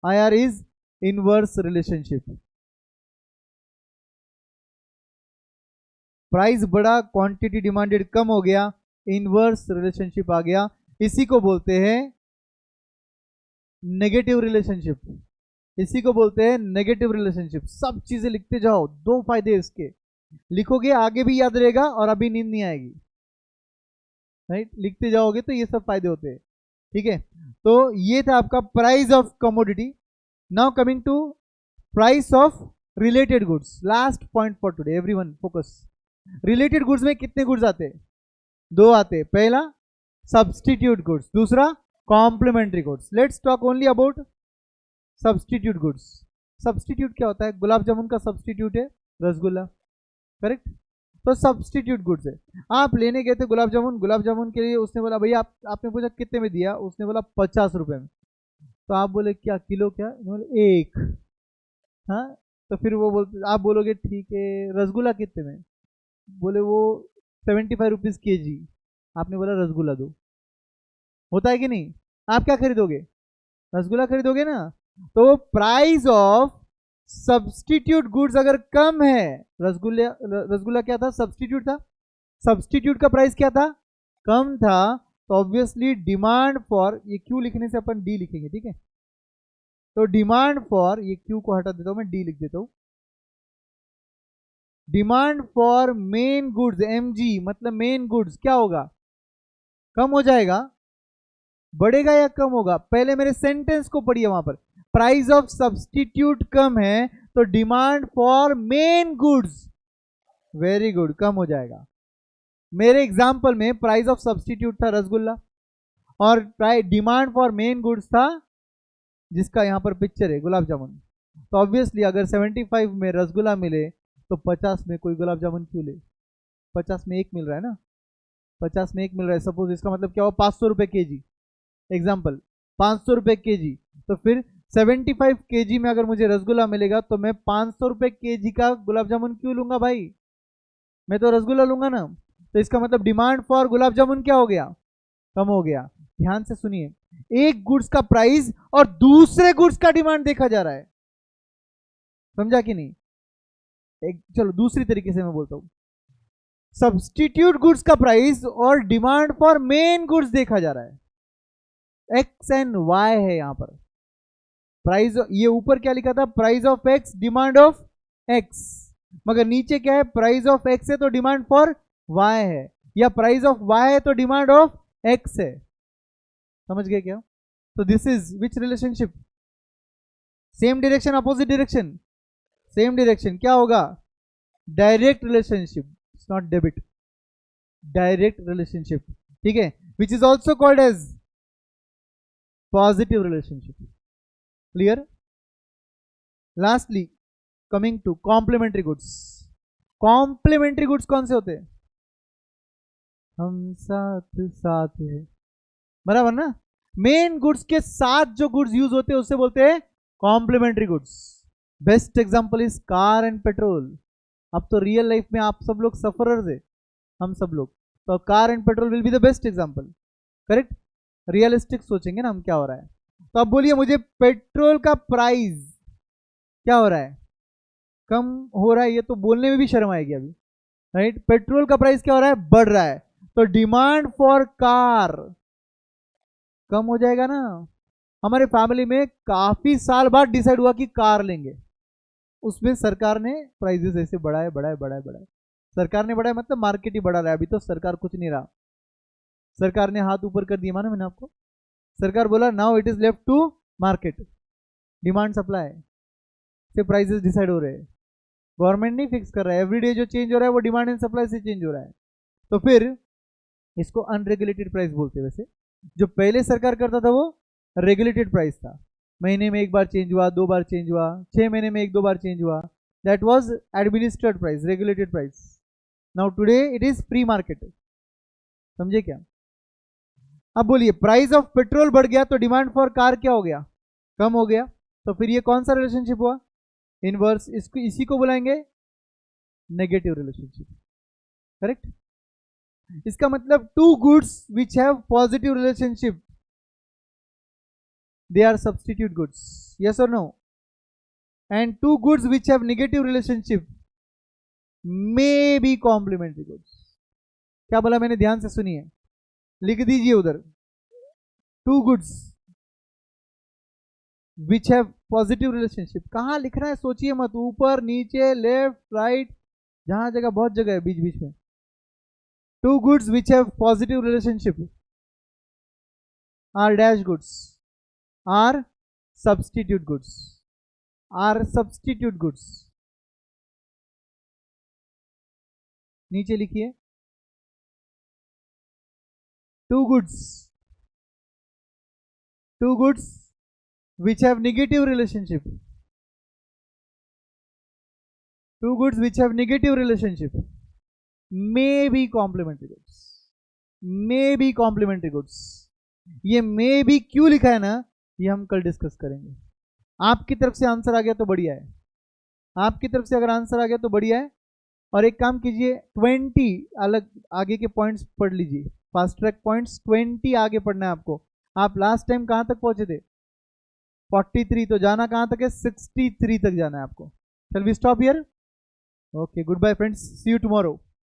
IR is inverse relationship. Price बढ़ा, क्वांटिटी डिमांडेड कम हो गया, इनवर्स रिलेशनशिप आ गया। इसी को बोलते हैं नेगेटिव रिलेशनशिप। इसी को बोलते हैं नेगेटिव रिलेशनशिप। सब चीजें लिखते जाओ, दो फायदे इसके, लिखोगे आगे भी याद रहेगा और अभी नींद नहीं आएगी। राइट? लिखते जाओगे तो ये सब फायदे होते हैं। ठीक है, तो ये था आपका price of commodity. Now coming to price of related goods, last point for today, everyone focus. Related goods में कितने गुड्स आते हैं? दो आते हैं। पहला सब्सटीट्यूट गुड्स, दूसरा complementary goods. Let's talk only about substitute goods. Substitute क्या होता है? गुलाब जामुन का सब्सटीट्यूट है रसगुल्ला। करेक्ट? तो सब्सटीट्यूट गुड्स है। आप लेने गए थे गुलाब जामुन, गुलाब जामुन के लिए उसने बोला भैया आपने पूछा कितने में दिया, उसने बोला 50 रुपए में। तो आप बोले क्या किलो? क्या बोले? एक। हाँ, तो फिर वो बोलते, आप बोलोगे ठीक है रसगुल्ला कितने में? बोले वो 75 रुपीज kg। आपने बोला रसगुल्ला दो। होता है कि नहीं? आप क्या खरीदोगे? रसगुल्ला खरीदोगे ना। तो प्राइस ऑफ सब्सटीट्यूट गुड्स अगर कम है, रसगुल्ला क्या था? सब्सटीट्यूट था। सब्सटीट्यूट का प्राइस क्या था? कम था। तो ऑब्वियसली डिमांड फॉर, ये क्यू लिखने से अपन डी लिखेंगे, ठीक है? तो डिमांड फॉर, ये क्यू को हटा देता हूं, मैं डी लिख देता हूं। Demand for main goods, MG मतलब मेन गुड्स, क्या होगा? कम हो जाएगा। बढ़ेगा या कम होगा? पहले मेरे सेंटेंस को पढ़िए, वहां पर प्राइस ऑफ सब्सटीट्यूट कम है तो demand for main goods, very good, कम हो जाएगा। मेरे एग्जांपल में प्राइस ऑफ सब्सटीट्यूट था रसगुल्ला और डिमांड फॉर मेन गुड्स था, जिसका यहां पर पिक्चर है, गुलाब जामुन। तो ऑब्वियसली अगर 75 में रसगुल्ला मिले तो 50 में कोई गुलाब जामुन क्यों ले? 50 में एक मिल रहा है ना, 50 में एक मिल रहा है। सपोज इसका मतलब क्या हुआ? 500 रुपए kg, एग्जाम्पल 500 रुपए kg। तो फिर 75 kg में अगर मुझे रसगुल्ला मिलेगा तो मैं 500 रुपए kg का गुलाब जामुन क्यों लूंगा भाई? मैं तो रसगुल्ला लूंगा ना। तो इसका मतलब डिमांड फॉर गुलाब जामुन क्या हो गया? कम हो गया। ध्यान से सुनिए, एक गुड्स का प्राइस और दूसरे गुड्स का डिमांड देखा जा रहा है, समझा कि नहीं? चलो दूसरी तरीके से मैं बोलता हूं, सब्सटीट्यूट गुड्स का प्राइस और डिमांड फॉर मेन गुड्स देखा जा रहा है। एक्स एंड वाई है यहां पर। प्राइस, ये ऊपर क्या लिखा था? Price of x, demand of x. मगर नीचे क्या है? प्राइस ऑफ एक्स है तो डिमांड फॉर वाई है, या प्राइस ऑफ वाई है तो डिमांड ऑफ एक्स है। समझ गए क्या? तो this is which relationship? Same direction, opposite direction? Same direction. क्या होगा? Direct relationship, it's not debit, direct relationship. ठीक है, which is also called as positive relationship. Clear? Lastly coming to complementary goods. Complementary goods कौन से होते हैं? हम साथ साथ है, बराबर ना। मेन गुड्स के साथ जो गुड्स यूज होते हैं उससे बोलते हैं complementary goods. Best example is car and petrol. अब तो रियल लाइफ में आप सब लोग सफरर्स है, हम सब लोग, तो car and petrol will be the best example, correct. Realistic सोचेंगे ना हम क्या हो रहा है। तो अब बोलिए मुझे, पेट्रोल का प्राइस क्या हो रहा है, कम हो रहा है, ये तो बोलने में भी शर्म आएगी अभी, राइट। पेट्रोल का प्राइस क्या हो रहा है, बढ़ रहा है, तो डिमांड फॉर कार कम हो जाएगा ना। हमारे फैमिली में काफी साल बाद डिसाइड हुआ कि कार लेंगे, उसमें सरकार ने प्राइजेस ऐसे बढ़ाए बढ़ाए बढ़ाए बढ़ाए। सरकार ने बढ़ाया मतलब मार्केट ही बढ़ा रहा है, अभी तो सरकार कुछ नहीं रहा, सरकार ने हाथ ऊपर कर दिया, माना मैंने आपको। सरकार बोला now it is left to market, demand supply से प्राइसेस डिसाइड हो रहे हैं, गवर्नमेंट नहीं फिक्स कर रहा है। एवरीडे जो चेंज हो रहा है वो डिमांड एंड सप्लाई से चेंज हो रहा है। तो फिर इसको अनरेगुलेटेड प्राइस बोलते हैं। वैसे जो पहले सरकार करता था वो रेगुलेटेड प्राइस था, महीने में एक बार चेंज हुआ, 2 बार चेंज हुआ, 6 महीने में 1-2 बार चेंज हुआ, that was administered price, regulated price. Now today it is free market, समझे क्या। अब बोलिए प्राइस ऑफ पेट्रोल बढ़ गया तो डिमांड फॉर कार क्या हो गया, कम हो गया। तो फिर ये कौन सा रिलेशनशिप हुआ, इनवर्स। इसको इसी को बुलाएंगे नेगेटिव रिलेशनशिप, करेक्ट। इसका मतलब two goods which have positive relationship they are substitute goods, yes or no, and two goods which have negative relationship may be complementary goods। क्या बोला मैंने, ध्यान से सुनिए, लिख दीजिए उधर, two goods which have positive relationship. कहां लिख रहा है सोचिए मत, ऊपर नीचे लेफ्ट राइट, जहां जगह, बहुत जगह है बीच बीच में। Two goods which have positive relationship are dash goods, are substitute goods, are substitute goods। नीचे लिखिए two goods which have negative relationship, two goods which have negative relationship may be complementary goods, may be complementary goods। ये may be क्यों लिखा है ना, ये हम कल डिस्कस करेंगे। आपकी तरफ से आंसर आ गया तो बढ़िया है, आपकी तरफ से अगर आंसर आ गया तो बढ़िया है। और एक काम कीजिए, 20 अलग आगे के पॉइंट्स पढ़ लीजिए, फास्ट ट्रैक पॉइंट्स 20 आगे पढ़ना है आपको। आप लास्ट टाइम कहां तक पहुंचे थे, 43, तो जाना कहां तक है, 63 तक जाना है आपको। Shall we stop here, okay, goodbye friends, see you tomorrow.